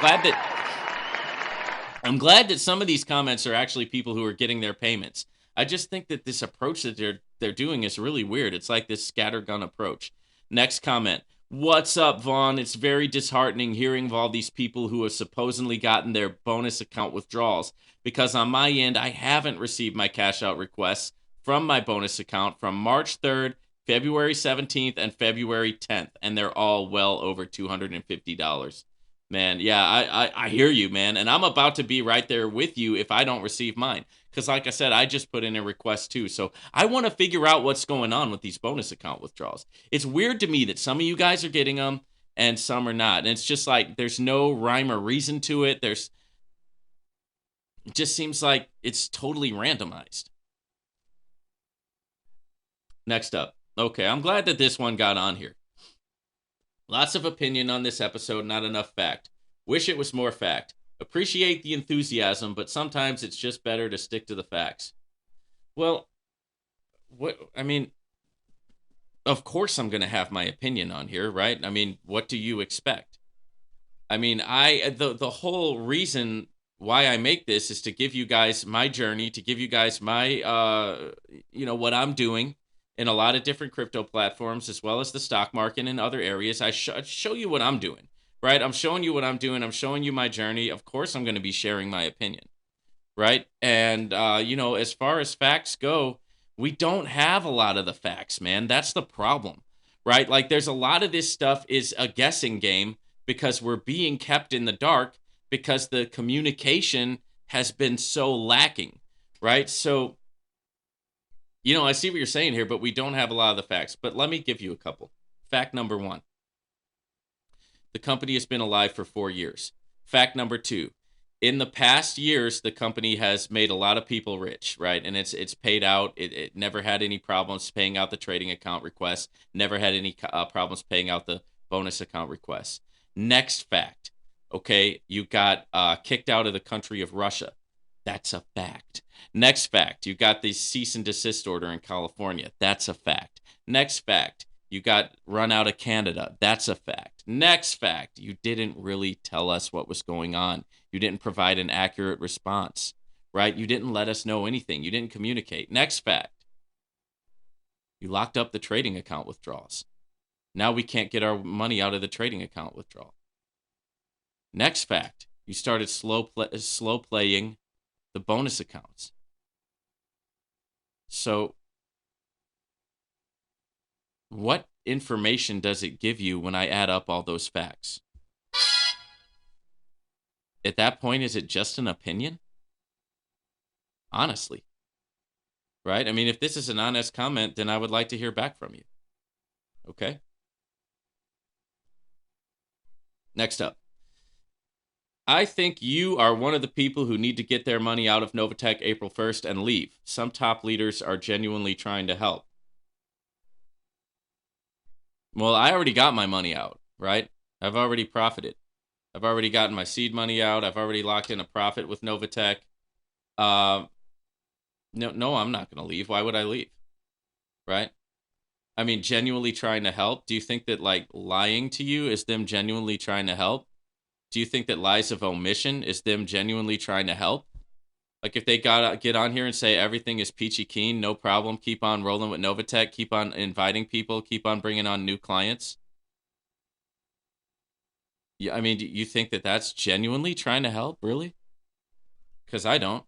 glad that some of these comments are actually people who are getting their payments. I just think that this approach that they're doing is really weird. It's like this scattergun approach. Next comment. What's up, Vaughn? It's very disheartening hearing of all these people who have supposedly gotten their bonus account withdrawals, because on my end, I haven't received my cash out requests from my bonus account from March 3rd, February 17th, and February 10th, and they're all well over $250. Man, yeah, I hear you, man, and I'm about to be right there with you if I don't receive mine. Because like I said, I just put in a request too. So I want to figure out what's going on with these bonus account withdrawals. It's weird to me that some of you guys are getting them and some are not. And it's just like there's no rhyme or reason to it. It just seems like it's totally randomized. Next up. Okay, I'm glad that this one got on here. Lots of opinion on this episode, not enough fact. Wish it was more fact. Appreciate the enthusiasm, but sometimes it's just better to stick to the facts. Well, of course I'm going to have my opinion on here, right? I mean, what do you expect? I mean, the whole reason why I make this is to give you guys my journey, to give you guys my what I'm doing in a lot of different crypto platforms, as well as the stock market and other areas. I show you what I'm doing. Right? I'm showing you what I'm doing. I'm showing you my journey. Of course, I'm going to be sharing my opinion. Right? And, as far as facts go, we don't have a lot of the facts, man. That's the problem. Right? Like, there's a lot of this stuff is a guessing game because we're being kept in the dark because the communication has been so lacking. Right? So, I see what you're saying here, but we don't have a lot of the facts. But let me give you a couple. Fact number 1. The company has been alive for 4 years. Fact number 2, in the past years, the company has made a lot of people rich, right? And it's paid out. It never had any problems paying out the trading account requests, never had any problems paying out the bonus account requests. Next fact, okay, you got kicked out of the country of Russia. That's a fact. Next fact, you got the cease and desist order in California. That's a fact. Next fact, you got run out of Canada. That's a fact. Next fact, you didn't really tell us what was going on. You didn't provide an accurate response, right? You didn't let us know anything. You didn't communicate. Next fact, you locked up the trading account withdrawals. Now we can't get our money out of the trading account withdrawal. Next fact, you started slow playing the bonus accounts. So what information does it give you when I add up all those facts? At that point, is it just an opinion? Honestly. Right? I mean, if this is an honest comment, then I would like to hear back from you. Okay? Next up. I think you are one of the people who need to get their money out of Novatech April 1st and leave. Some top leaders are genuinely trying to help. Well, I already got my money out, right? I've already profited. I've already gotten my seed money out. I've already locked in a profit with Novatech. No, I'm not going to leave. Why would I leave? Right? I mean, genuinely trying to help. Do you think that like lying to you is them genuinely trying to help? Do you think that lies of omission is them genuinely trying to help? Like if they get on here and say everything is peachy keen, no problem, keep on rolling with Novatech, keep on inviting people, keep on bringing on new clients. Yeah, I mean, do you think that that's genuinely trying to help, really? Because I don't.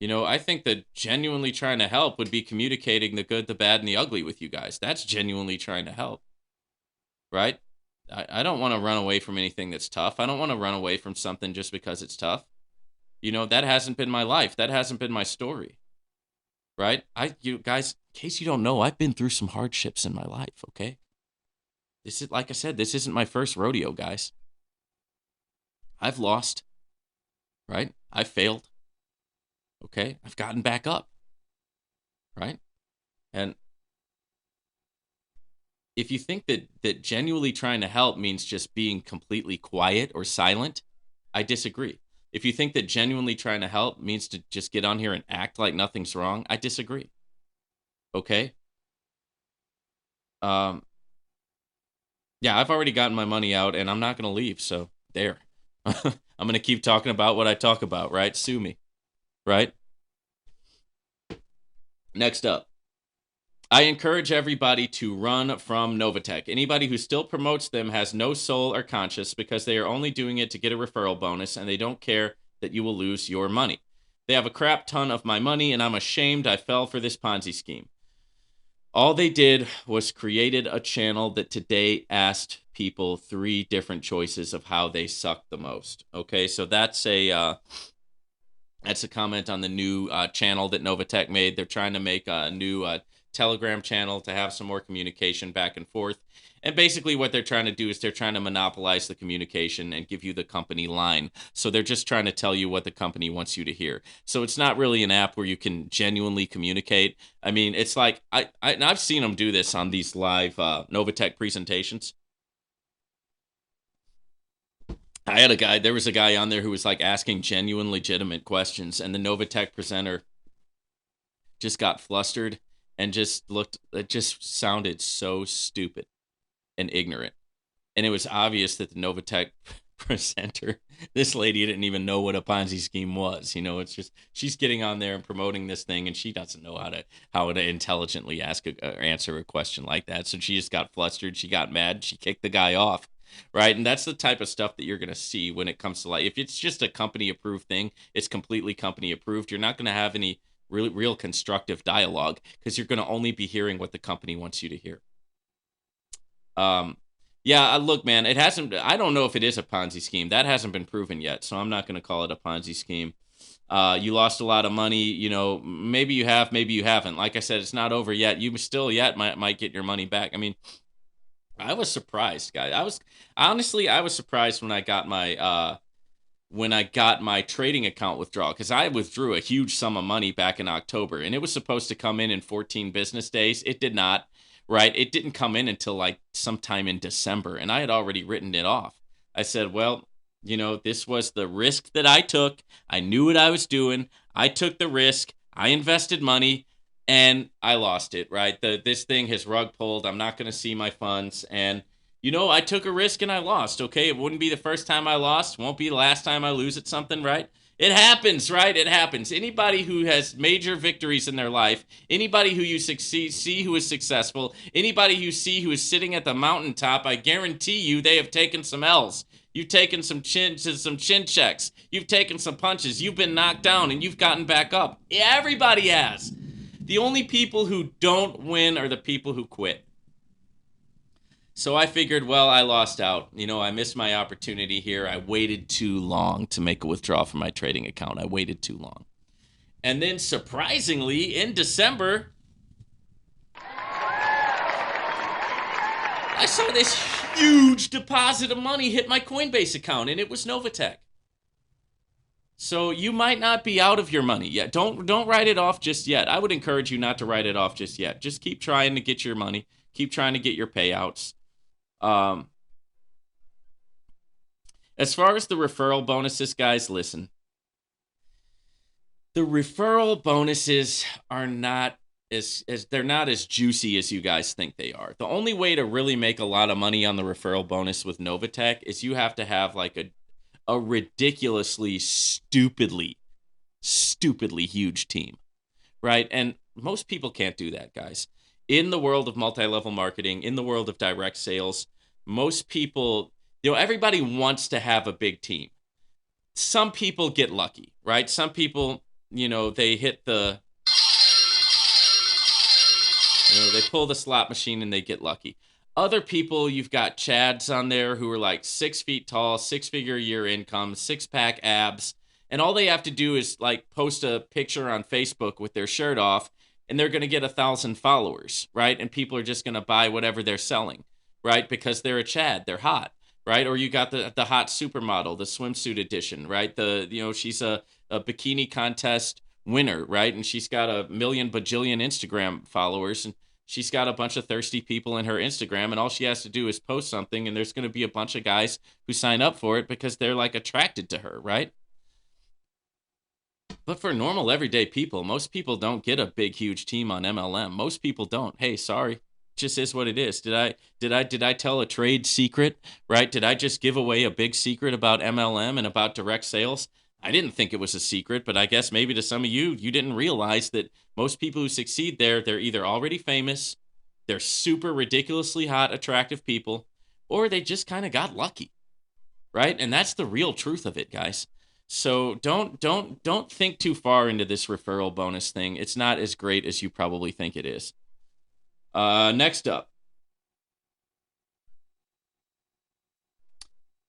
You know, I think that genuinely trying to help would be communicating the good, the bad, and the ugly with you guys. That's genuinely trying to help, right? I don't want to run away from anything that's tough. I don't want to run away from something just because it's tough. You know, that hasn't been my life. That hasn't been my story, right? You guys, in case you don't know, I've been through some hardships in my life, okay? This is, like I said, this isn't my first rodeo, guys. I've lost, right? I've failed, okay? I've gotten back up, right? And if you think that genuinely trying to help means just being completely quiet or silent, I disagree. If you think that genuinely trying to help means to just get on here and act like nothing's wrong, I disagree. Okay? Yeah, I've already gotten my money out and I'm not going to leave, so there. I'm going to keep talking about what I talk about, right? Sue me, right? Next up. I encourage everybody to run from Novatech. Anybody who still promotes them has no soul or conscience because they are only doing it to get a referral bonus and they don't care that you will lose your money. They have a crap ton of my money and I'm ashamed I fell for this Ponzi scheme. All they did was created a channel that today asked people 3 different choices of how they suck the most. Okay, so that's a comment on the new channel that Novatech made. They're trying to make a new Telegram channel to have some more communication back and forth. And basically what they're trying to do is they're trying to monopolize the communication and give you the company line. So they're just trying to tell you what the company wants you to hear. So it's not really an app where you can genuinely communicate. I mean, it's like, I've seen them do this on these live Novatech presentations. There was a guy on there who was like asking genuine, legitimate questions, and the Novatech presenter just got flustered and it just sounded so stupid and ignorant. And it was obvious that the Novatech presenter, this lady didn't even know what a Ponzi scheme was. You know, it's just, she's getting on there and promoting this thing and she doesn't know how to intelligently answer a question like that. So she just got flustered. She got mad. She kicked the guy off. Right. And that's the type of stuff that you're going to see when it comes to like, if it's just a company approved thing, it's completely company approved. You're not going to have any real constructive dialogue because you're going to only be hearing what the company wants you to hear. Yeah, look, man, I don't know if it is a Ponzi scheme. That hasn't been proven yet. So I'm not going to call it a Ponzi scheme. You lost a lot of money. You know, maybe you have, maybe you haven't. Like I said, it's not over yet. You still yet might get your money back. I mean, I was surprised, guys. I was surprised when I got my trading account withdrawal because I withdrew a huge sum of money back in October and it was supposed to come in 14 business days. It did not, right? It didn't come in until like sometime in December and I had already written it off. I said, well, you know, this was the risk that I took. I knew what I was doing. I took the risk. I invested money. And I lost it, right? This thing has rug pulled. I'm not going to see my funds. And, you know, I took a risk and I lost, okay? It wouldn't be the first time I lost. Won't be the last time I lose at something, right? It happens, right? It happens. Anybody who has major victories in their life, anybody who you see who is successful, anybody you see who is sitting at the mountaintop, I guarantee you they have taken some L's. You've taken some chin checks. You've taken some punches. You've been knocked down and you've gotten back up. Yeah, everybody has. The only people who don't win are the people who quit. So I figured, well, I lost out. You know, I missed my opportunity here. I waited too long to make a withdrawal from my trading account. I waited too long. And then surprisingly, in December, I saw this huge deposit of money hit my Coinbase account, and it was Novatech. So you might not be out of your money yet. Don't write it off just yet. I would encourage you not to write it off just yet. Just keep trying to get your money. Keep trying to get your payouts. Um, as far as the referral bonuses, guys, listen. The referral bonuses are not as they're not as juicy as you guys think they are. The only way to really make a lot of money on the referral bonus with Novatech is you have to have like a ridiculously stupidly huge team, right? And most people can't do that, guys. In the world of multi-level marketing, in the world of direct sales, most people, everybody wants to have a big team. Some people get lucky, right? Some people, they hit they pull the slot machine and they get lucky. Other people, you've got Chads on there who are like 6 feet tall, 6-figure a year income, 6-pack abs, and all they have to do is like post a picture on Facebook with their shirt off, and they're going to get 1,000 followers, right? And people are just going to buy whatever they're selling, right? Because they're a Chad, they're hot, right? Or you got the hot supermodel, the swimsuit edition, right? She's a bikini contest winner, right? And she's got a million bajillion Instagram followers, and she's got a bunch of thirsty people in her Instagram, and all she has to do is post something, and there's going to be a bunch of guys who sign up for it because they're like attracted to her, right? But for normal everyday people, most people don't get a big huge team on MLM. Most people don't. Hey, sorry. Just is what it is. Did I tell a trade secret, right? Did I just give away a big secret about MLM and about direct sales? I didn't think it was a secret, but I guess maybe to some of you didn't realize that most people who succeed there, they're either already famous, they're super ridiculously hot, attractive people, or they just kind of got lucky, right? And that's the real truth of it, guys. So don't think too far into this referral bonus thing. It's not as great as you probably think it is. Next up.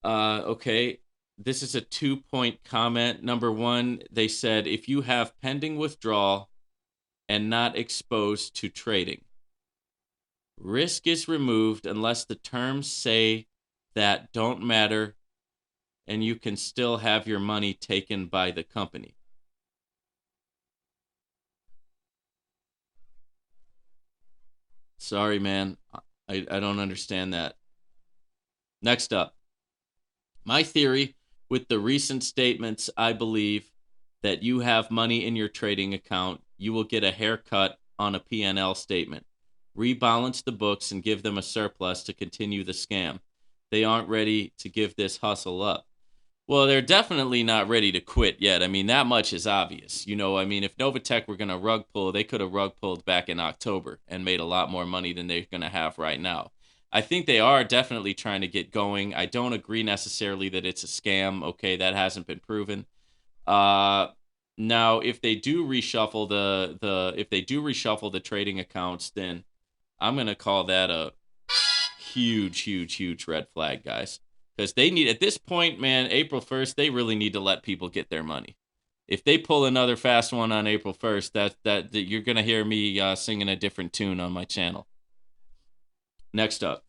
Okay. This is a 2-point comment. Number one, they said, if you have pending withdrawal and not exposed to trading, risk is removed unless the terms say that don't matter and you can still have your money taken by the company. Sorry, man. I don't understand that. Next up. My theory with the recent statements, I believe that you have money in your trading account, you will get a haircut on a P&L statement. Rebalance the books and give them a surplus to continue the scam. They aren't ready to give this hustle up. Well, they're definitely not ready to quit yet. I mean, that much is obvious. If Novatech were going to rug pull, they could have rug pulled back in October and made a lot more money than they're going to have right now. I think they are definitely trying to get going. I don't agree necessarily that it's a scam. Okay, that hasn't been proven. Now, if they do reshuffle the trading accounts, then I'm going to call that a huge red flag, guys. Because they need, at this point, man, April 1st, they really need to let people get their money. If they pull another fast one on April 1st, that you're going to hear me singing a different tune on my channel. Next up.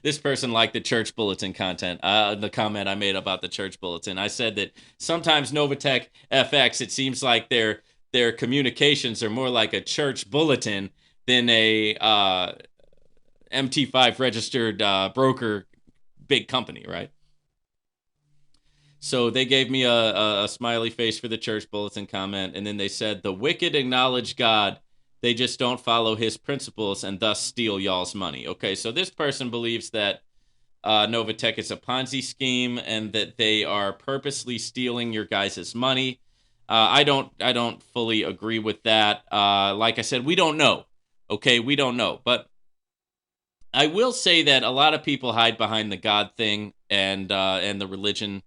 This person liked the church bulletin content, the comment I made about the church bulletin. I said that sometimes Novatech FX, it seems like their communications are more like a church bulletin than a MT5 registered broker big company, right? So they gave me a smiley face for the church bulletin comment, and then they said, the wicked acknowledge God, they just don't follow his principles and thus steal y'all's money. Okay, so this person believes that Novatech is a Ponzi scheme and that they are purposely stealing your guys' money. I don't fully agree with that. Like I said, we don't know. Okay, we don't know. But I will say that a lot of people hide behind the God thing and the religion.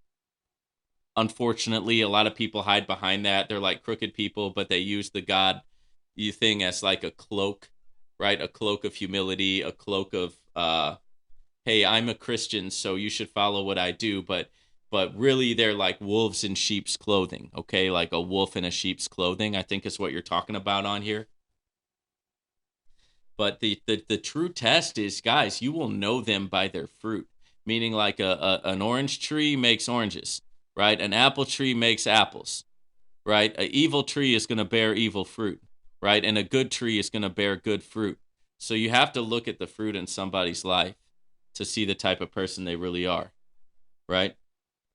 Unfortunately, a lot of people hide behind that. They're like crooked people, but they use the God thing as like a cloak, right? A cloak of humility, a cloak of, hey, I'm a Christian, so you should follow what I do. But really, they're like wolves in sheep's clothing, okay? Like a wolf in a sheep's clothing, I think is what you're talking about on here. But the true test is, guys, you will know them by their fruit. Meaning, like an orange tree makes oranges, right? An apple tree makes apples, right? An evil tree is going to bear evil fruit, right? And a good tree is going to bear good fruit. So you have to look at the fruit in somebody's life to see the type of person they really are, right?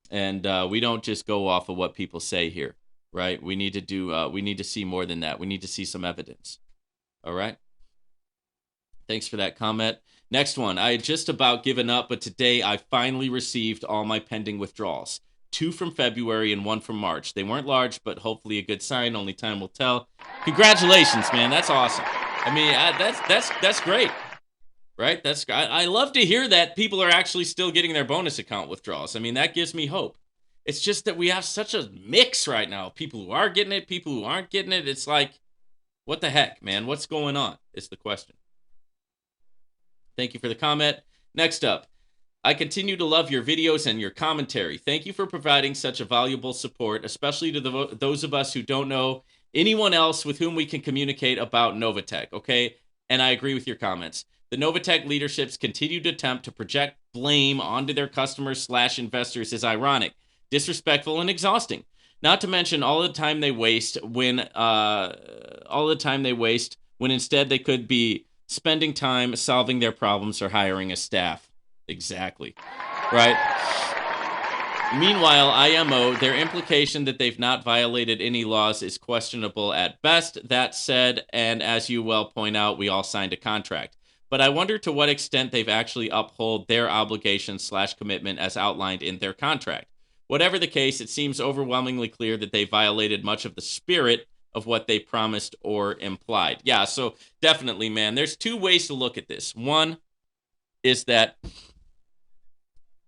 And we don't just go off of what people say here, right? We need to do. We need to see more than that. We need to see some evidence. All right. Thanks for that comment. Next one. I had just about given up, but today I finally received all my pending withdrawals. 2 from February and 1 from March. They weren't large, but hopefully a good sign. Only time will tell. Congratulations, man. That's awesome. I mean, that's great, right? I love to hear that people are actually still getting their bonus account withdrawals. I mean, that gives me hope. It's just that we have such a mix right now. People who are getting it, people who aren't getting it. It's like, what the heck, man? What's going on? Is the question. Thank you for the comment. Next up, I continue to love your videos and your commentary. Thank you for providing such a valuable support, especially to those of us who don't know anyone else with whom we can communicate about Novatech, okay? And I agree with your comments. The Novatech leadership's continued attempt to project blame onto their customers/investors is ironic, disrespectful, and exhausting. Not to mention all the time they waste when instead they could be spending time solving their problems or hiring a staff. Exactly. Right? Meanwhile, IMO, their implication that they've not violated any laws is questionable at best. That said, and as you well point out, we all signed a contract. But I wonder to what extent they've actually upheld their obligation/commitment as outlined in their contract. Whatever the case, it seems overwhelmingly clear that they violated much of the spirit of what they promised or implied. Yeah, so definitely, man, there's 2 ways to look at this. One is that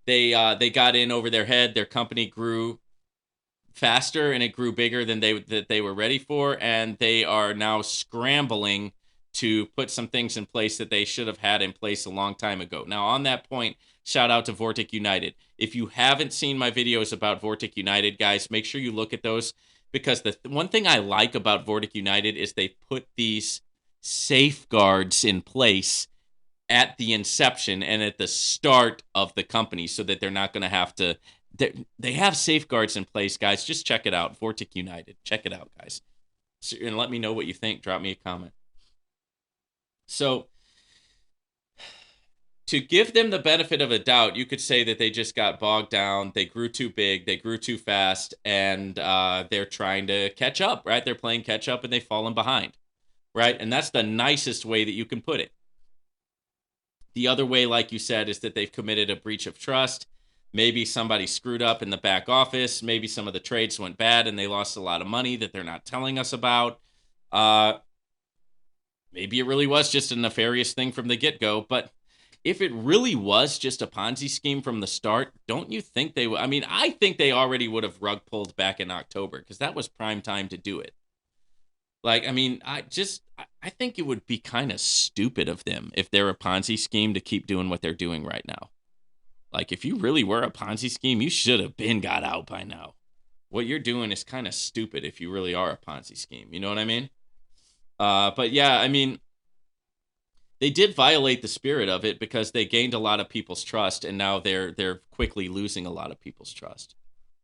they got in over their head. Their company grew faster and it grew bigger than they were ready for, and they are now scrambling to put some things in place that they should have had in place a long time ago. Now, on that point, shout out to Vortic United. If you haven't seen my videos about Vortic United, guys, make sure you look at those, because the one thing I like about Vortic United is they put these safeguards in place at the inception and at the start of the company so that they're not going to have to. They have safeguards in place, guys. Just check it out. Vortic United. Check it out, guys. And let me know what you think. Drop me a comment. So, to give them the benefit of a doubt, you could say that they just got bogged down. They grew too big. They grew too fast. And they're trying to catch up, right? They're playing catch up and they've fallen behind, right? And that's the nicest way that you can put it. The other way, like you said, is that they've committed a breach of trust. Maybe somebody screwed up in the back office. Maybe some of the trades went bad and they lost a lot of money that they're not telling us about. Maybe it really was just a nefarious thing from the get-go. But if it really was just a Ponzi scheme from the start, don't you think they would? I mean, I think they already would have rug pulled back in October because that was prime time to do it. Like, I mean, I think it would be kind of stupid of them if they're a Ponzi scheme to keep doing what they're doing right now. Like, if you really were a Ponzi scheme, you should have been got out by now. What you're doing is kind of stupid if you really are a Ponzi scheme. You know what I mean? But yeah, I mean, they did violate the spirit of it because they gained a lot of people's trust, and now they're quickly losing a lot of people's trust.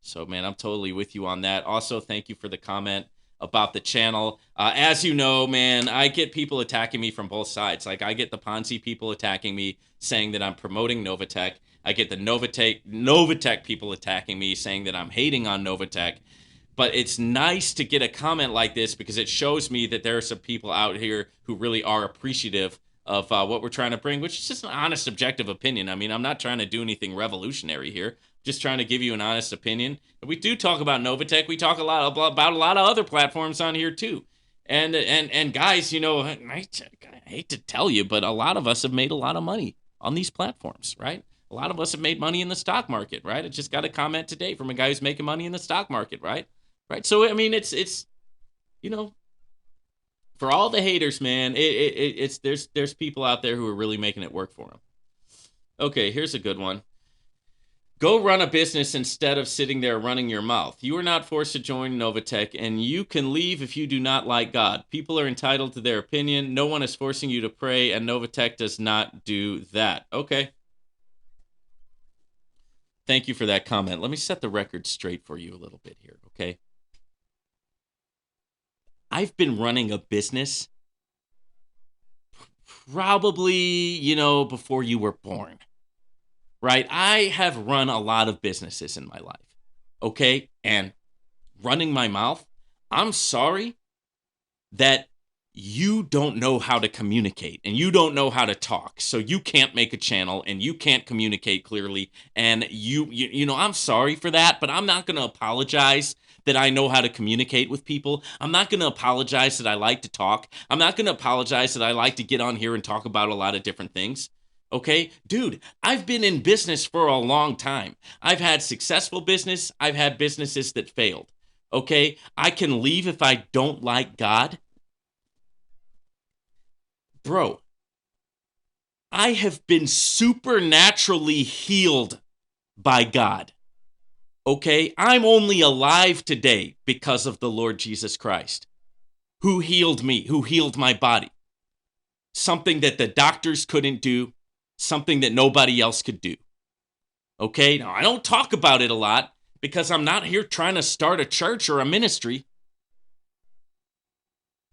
So, man, I'm totally with you on that. Also, thank you for the comment about the channel. As you know, man, I get people attacking me from both sides. Like, I get the Ponzi people attacking me, saying that I'm promoting Novatech. I get the Novatech people attacking me, saying that I'm hating on Novatech. But it's nice to get a comment like this because it shows me that there are some people out here who really are appreciative of what we're trying to bring, which is just an honest, objective opinion. I mean, I'm not trying to do anything revolutionary here. Just trying to give you an honest opinion. We do talk about Novatech. We talk a lot about a lot of other platforms on here too. And guys, you know, I hate to tell you, but a lot of us have made a lot of money on these platforms, right? A lot of us have made money in the stock market, right? I just got a comment today from a guy who's making money in the stock market, right? Right. So I mean, it's you know, for all the haters, man, there's people out there who are really making it work for them. Okay, here's a good one. Go run a business instead of sitting there running your mouth. You are not forced to join Novatech, and you can leave if you do not like God. People are entitled to their opinion. No one is forcing you to pray, and Novatech does not do that. Okay. Thank you for that comment. Let me set the record straight for you a little bit here, okay? I've been running a business probably, before you were born, right? I have run a lot of businesses in my life, okay? And running my mouth, I'm sorry that you don't know how to communicate and you don't know how to talk. So you can't make a channel and you can't communicate clearly. And I'm sorry for that, but I'm not going to apologize that I know how to communicate with people. I'm not going to apologize that I like to talk. I'm not going to apologize that I like to get on here and talk about a lot of different things. Okay, dude, I've been in business for a long time. I've had successful business. I've had businesses that failed. Okay, I can leave if I don't like God. Bro, I have been supernaturally healed by God. Okay, I'm only alive today because of the Lord Jesus Christ, who healed me, who healed my body. Something that the doctors couldn't do, something that nobody else could do. Okay, now I don't talk about it a lot because I'm not here trying to start a church or a ministry.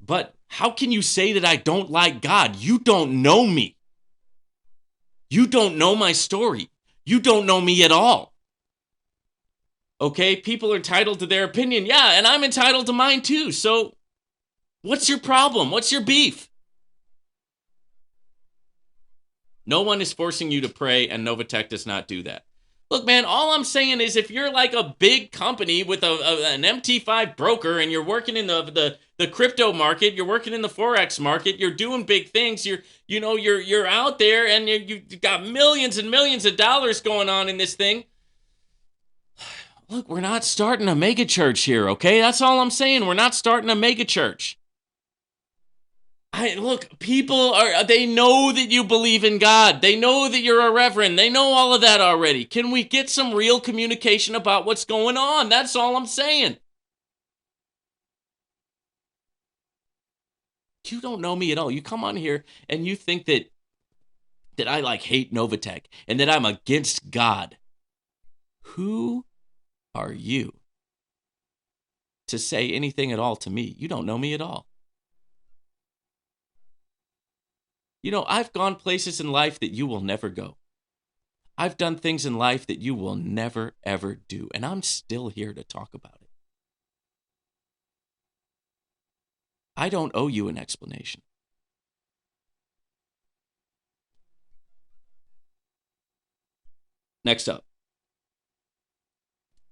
But how can you say that I don't like God? You don't know me. You don't know my story. You don't know me at all. Okay, people are entitled to their opinion. Yeah, and I'm entitled to mine too. So what's your problem? What's your beef? No one is forcing you to pray, and Novatech does not do that. Look, man, all I'm saying is if you're like a big company with an MT5 broker and you're working in the crypto market, you're working in the Forex market, you're doing big things, you're out there and you've got millions and millions of dollars going on in this thing. Look, we're not starting a mega church here, okay? That's all I'm saying. We're not starting a mega church. Look, they know that you believe in God. They know that you're a reverend. They know all of that already. Can we get some real communication about what's going on? That's all I'm saying. You don't know me at all. You come on here and you think that I like hate Novatech and that I'm against God. Who are you to say anything at all to me? You don't know me at all. I've gone places in life that you will never go. I've done things in life that you will never, ever do, and I'm still here to talk about it. I don't owe you an explanation. Next up.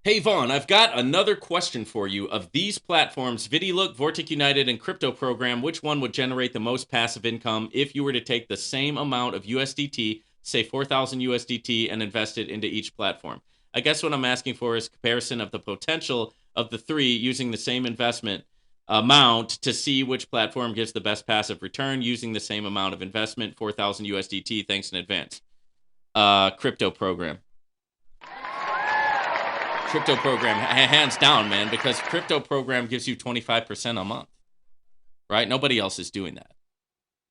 Hey, Vaughn, I've got another question for you. Of these platforms, VidiLook, Vortic United, and Crypto Program, which one would generate the most passive income if you were to take the same amount of USDT, say 4,000 USDT, and invest it into each platform? I guess what I'm asking for is comparison of the potential of the three using the same investment amount to see which platform gives the best passive return using the same amount of investment, 4,000 USDT. Thanks in advance. Crypto Program. Crypto Program, hands down, man, because Crypto Program gives you 25% a month, right? Nobody else is doing that,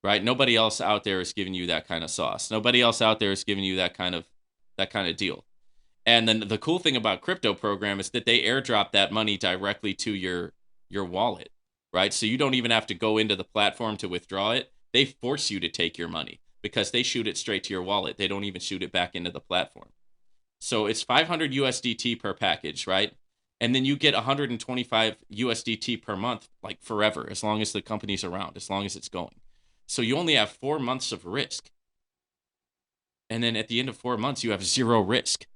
right? Nobody else out there is giving you that kind of sauce. Nobody else out there is giving you that kind of deal. And then the cool thing about Crypto Program is that they airdrop that money directly to your wallet, right? So you don't even have to go into the platform to withdraw it. They force you to take your money because they shoot it straight to your wallet. They don't even shoot it back into the platform. So it's 500 USDT per package, right? And then you get 125 USDT per month, like forever, as long as the company's around, as long as it's going. So you only have 4 months of risk. And then at the end of 4 months, you have zero risk,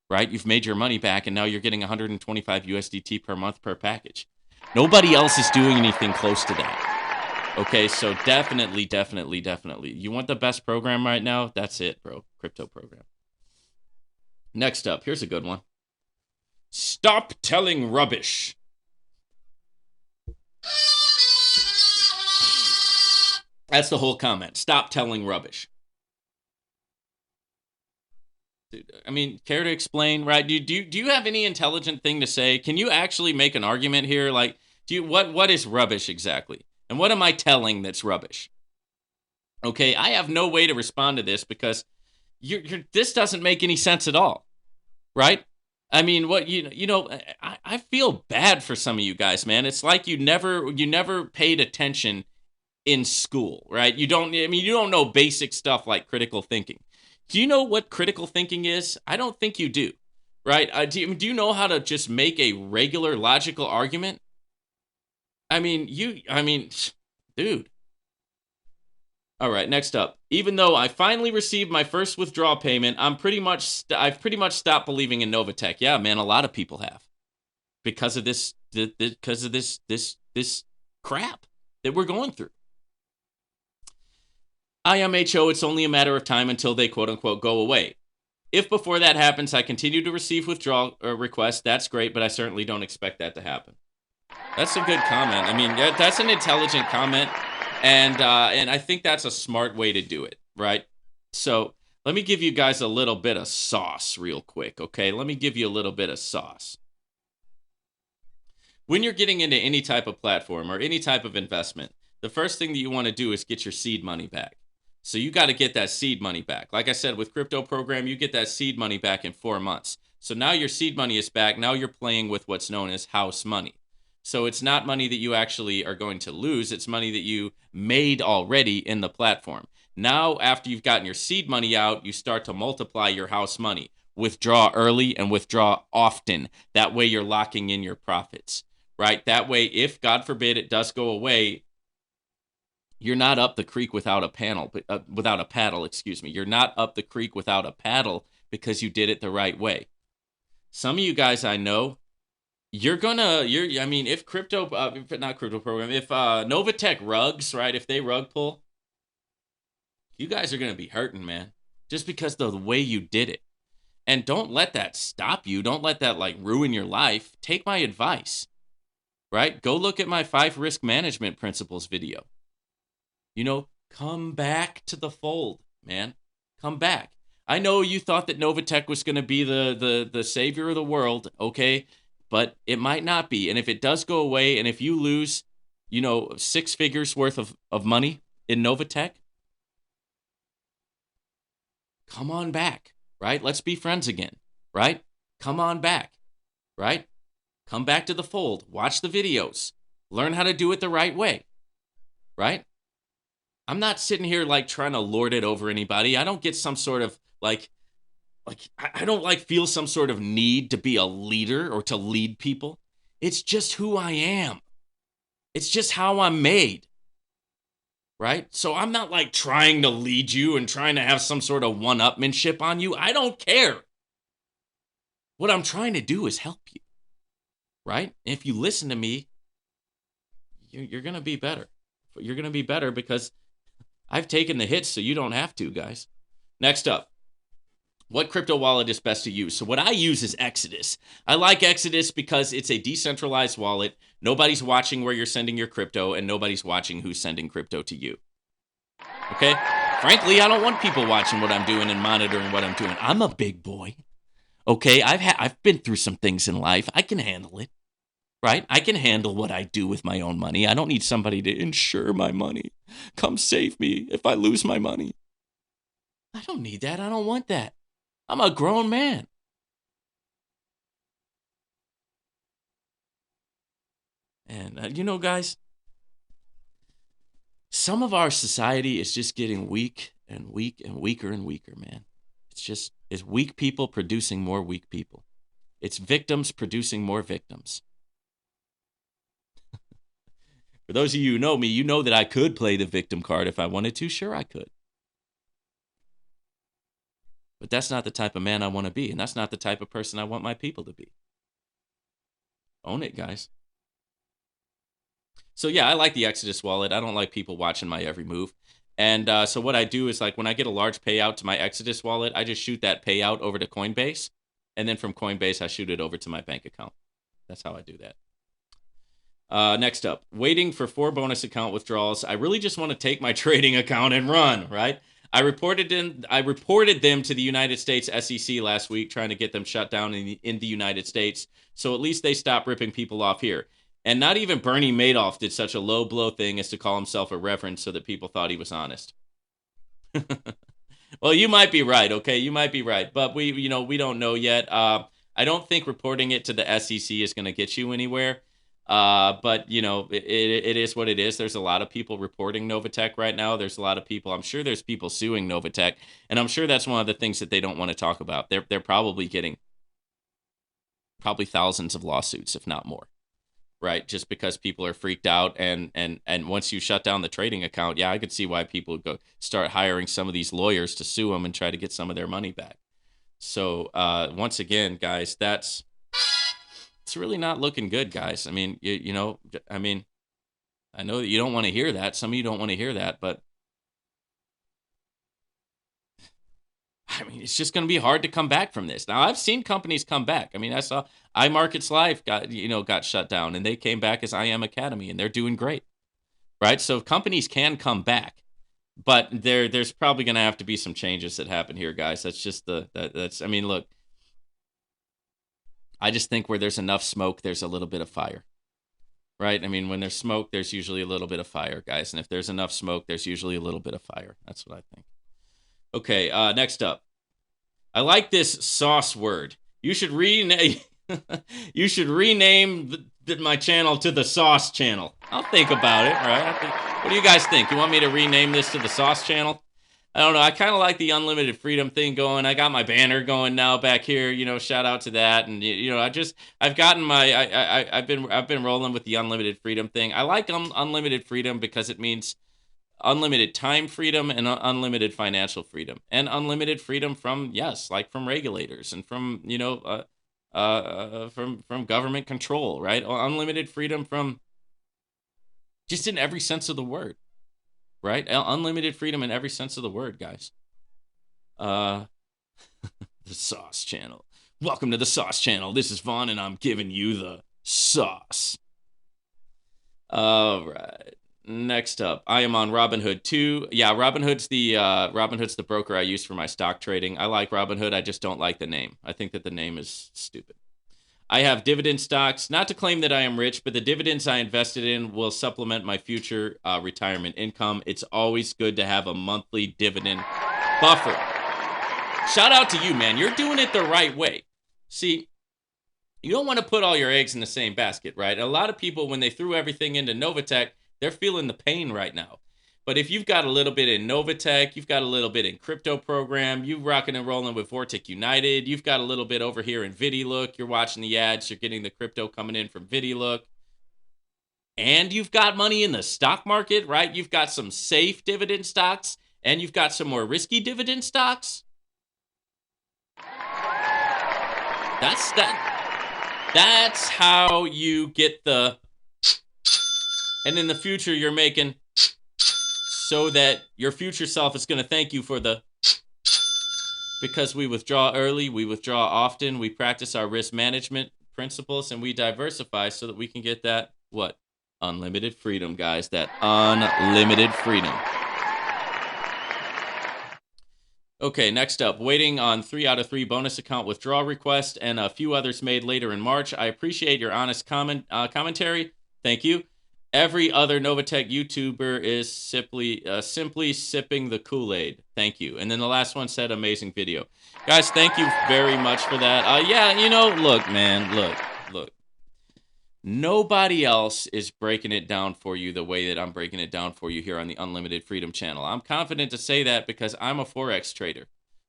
right? You've made your money back, and now you're getting 125 USDT per month per package. Nobody else is doing anything close to that. Okay, so definitely. You want the best program right now? That's it, bro. Crypto Program. Next up, here's a good one. Stop telling rubbish. That's the whole comment. Stop telling rubbish. I mean, care to explain, right? Do you have any intelligent thing to say? Can you actually make an argument here? Like, what is rubbish exactly? And what am I telling that's rubbish? Okay, I have no way to respond to this because this doesn't make any sense at all, right? I mean, what I feel bad for some of you guys, man. It's like you never paid attention in school, right? You don't know basic stuff like critical thinking. Do you know what critical thinking is? I don't think you do, right? Do you know how to just make a regular logical argument? Dude. All right, next up. Even though I finally received my first withdrawal payment, I've pretty much stopped believing in Novatech. Yeah, man, a lot of people have because of this crap that we're going through. IMHO, it's only a matter of time until they quote unquote go away. If before that happens, I continue to receive withdrawal requests, that's great, but I certainly don't expect that to happen. That's a good comment. I mean, that's an intelligent comment, and I think that's a smart way to do it, right? So let me give you guys a little bit of sauce real quick, okay? Let me give you a little bit of sauce. When you're getting into any type of platform or any type of investment, the first thing that you want to do is get your seed money back. So you got to get that seed money back. Like I said, with crypto program, you get that seed money back in 4 months. So now your seed money is back. Now you're playing with what's known as house money. So it's not money that you actually are going to lose. It's money that you made already in the platform. Now, after you've gotten your seed money out, you start to multiply your house money. Withdraw early and withdraw often. That way you're locking in your profits, right? That way, if God forbid it does go away, you're not up the creek without a paddle, excuse me. You're not up the creek without a paddle because you did it the right way. Some of you guys I know, if crypto, if not crypto program, if Novatech rugs, right, if they rug pull, you guys are going to be hurting, man, just because of the way you did it. And don't let that stop you. Don't let that like ruin your life. Take my advice, right? Go look at my 5 risk management principles video. Come back to the fold, man. Come back. I know you thought that Novatech was going to be the savior of the world, okay? But it might not be. And if it does go away, and if you lose, 6 figures worth of money in Novatech, come on back, right? Let's be friends again, right? Come on back, right? Come back to the fold. Watch the videos. Learn how to do it the right way, right? I'm not sitting here like trying to lord it over anybody. I don't get some sort of I don't feel some sort of need to be a leader or to lead people. It's just who I am. It's just how I'm made. Right? So I'm not like trying to lead you and trying to have some sort of one-upmanship on you. I don't care. What I'm trying to do is help you. Right? And if you listen to me, you're going to be better. You're going to be better because I've taken the hits so you don't have to, guys. Next up, what crypto wallet is best to use? So what I use is Exodus. I like Exodus because it's a decentralized wallet. Nobody's watching where you're sending your crypto, and nobody's watching who's sending crypto to you. Okay? Frankly, I don't want people watching what I'm doing and monitoring what I'm doing. I'm a big boy. Okay? I've been through some things in life. I can handle it. Right? I can handle what I do with my own money. I don't need somebody to insure my money. Come save me if I lose my money. I don't need that. I don't want that. I'm a grown man. And, guys, some of our society is just getting weak and weak and weaker and weaker, man. It's weak people producing more weak people. It's victims producing more victims. For those of you who know me, you know that I could play the victim card if I wanted to. Sure, I could. But that's not the type of man I want to be, and that's not the type of person I want my people to be. Own it, guys. So yeah, I like the Exodus wallet. I don't like people watching my every move. And so what I do is like when I get a large payout to my Exodus wallet, I just shoot that payout over to Coinbase. And then from Coinbase, I shoot it over to my bank account. That's how I do that. Next up, waiting for 4 bonus account withdrawals. I really just want to take my trading account and run, right? I reported them to the United States SEC last week, trying to get them shut down in the United States. So at least they stopped ripping people off here. And not even Bernie Madoff did such a low blow thing as to call himself a reverend so that people thought he was honest. Well, you might be right. Okay, you might be right, but we don't know yet. I don't think reporting it to the SEC is going to get you anywhere. But it is what it is. There's a lot of people reporting Novatech right now. There's a lot of people. I'm sure there's people suing Novatech, and I'm sure that's one of the things that they don't want to talk about. They're probably getting thousands of lawsuits, if not more. Right, just because people are freaked out, and once you shut down the trading account, yeah, I could see why people would go start hiring some of these lawyers to sue them and try to get some of their money back. So once again, guys, it's really not looking good, guys. I mean, I know that you don't want to hear that. Some of you don't want to hear that, but I mean, it's just going to be hard to come back from this. Now, I've seen companies come back. I mean, I saw iMarkets Live got shut down, and they came back as I Am Academy, and they're doing great, right? So companies can come back, but there's probably going to have to be some changes that happen here, guys. That's just I mean, look, I just think where there's enough smoke, there's a little bit of fire, right? I mean, when there's smoke, there's usually a little bit of fire, guys, and if there's enough smoke, there's usually a little bit of fire. That's what I think. Okay, next up. I like this sauce word. You should rename my channel to the Sauce Channel. I'll think about it, right? What do you guys think? You want me to rename this to the Sauce Channel? I don't know. I kind of like the unlimited freedom thing going. I got my banner going now back here. Shout out to that. And I've gotten I've been rolling with the unlimited freedom thing. I like unlimited freedom because it means unlimited time freedom and unlimited financial freedom, and unlimited freedom from regulators and from from government control, right? Unlimited freedom from just in every sense of the word, right? Unlimited freedom in every sense of the word, guys. The Sauce Channel. Welcome to the Sauce Channel. This is Vaughn, and I'm giving you the sauce. All right. Next up, I am on Robinhood too. Yeah, Robinhood's the broker I use for my stock trading. I like Robinhood. I just don't like the name. I think that the name is stupid. I have dividend stocks. Not to claim that I am rich, but the dividends I invested in will supplement my future retirement income. It's always good to have a monthly dividend buffer. Shout out to you, man. You're doing it the right way. See, you don't want to put all your eggs in the same basket, right? A lot of people, when they threw everything into Novatech, they're feeling the pain right now. But if you've got a little bit in Novatech, you've got a little bit in crypto program, you're rocking and rolling with Vortic United, you've got a little bit over here in VidiLook, you're watching the ads, you're getting the crypto coming in from VidiLook, and you've got money in the stock market, right? You've got some safe dividend stocks, and you've got some more risky dividend stocks. That's how you get the... And in the future, you're making so that your future self is going to thank you for the... Because we withdraw early, we withdraw often, we practice our risk management principles, and we diversify so that we can get that, what? Unlimited freedom, guys. That unlimited freedom. Okay, next up, waiting on 3 out of 3 bonus account withdrawal request and a few others made later in March. I appreciate your honest commentary. Thank you. Every other Novatech YouTuber is simply sipping the Kool-Aid. Thank you. And then the last one said, amazing video. Guys, thank you very much for that. Yeah, look, man, look. Nobody else is breaking it down for you the way that I'm breaking it down for you here on the Unlimited Freedom channel. I'm confident to say that because I'm a Forex trader.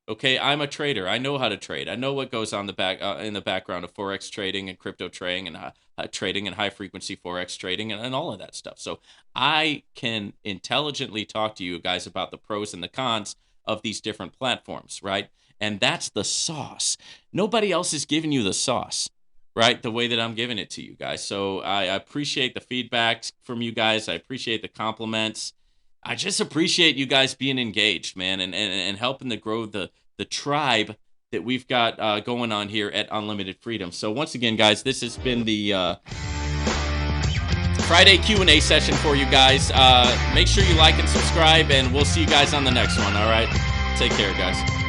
Okay, I'm a trader. I know how to trade. I know what goes on in the background of Forex trading and crypto trading and trading and high frequency Forex trading and all of that stuff. So I can intelligently talk to you guys about the pros and the cons of these different platforms, right? And that's the sauce. Nobody else is giving you the sauce, right? The way that I'm giving it to you guys. So I appreciate the feedback from you guys. I appreciate the compliments. I just appreciate you guys being engaged, man, and helping to grow the tribe that we've got going on here at Unlimited Freedom. So once again, guys, this has been the Friday Q&A session for you guys. Make sure you like and subscribe, and we'll see you guys on the next one, all right? Take care, guys.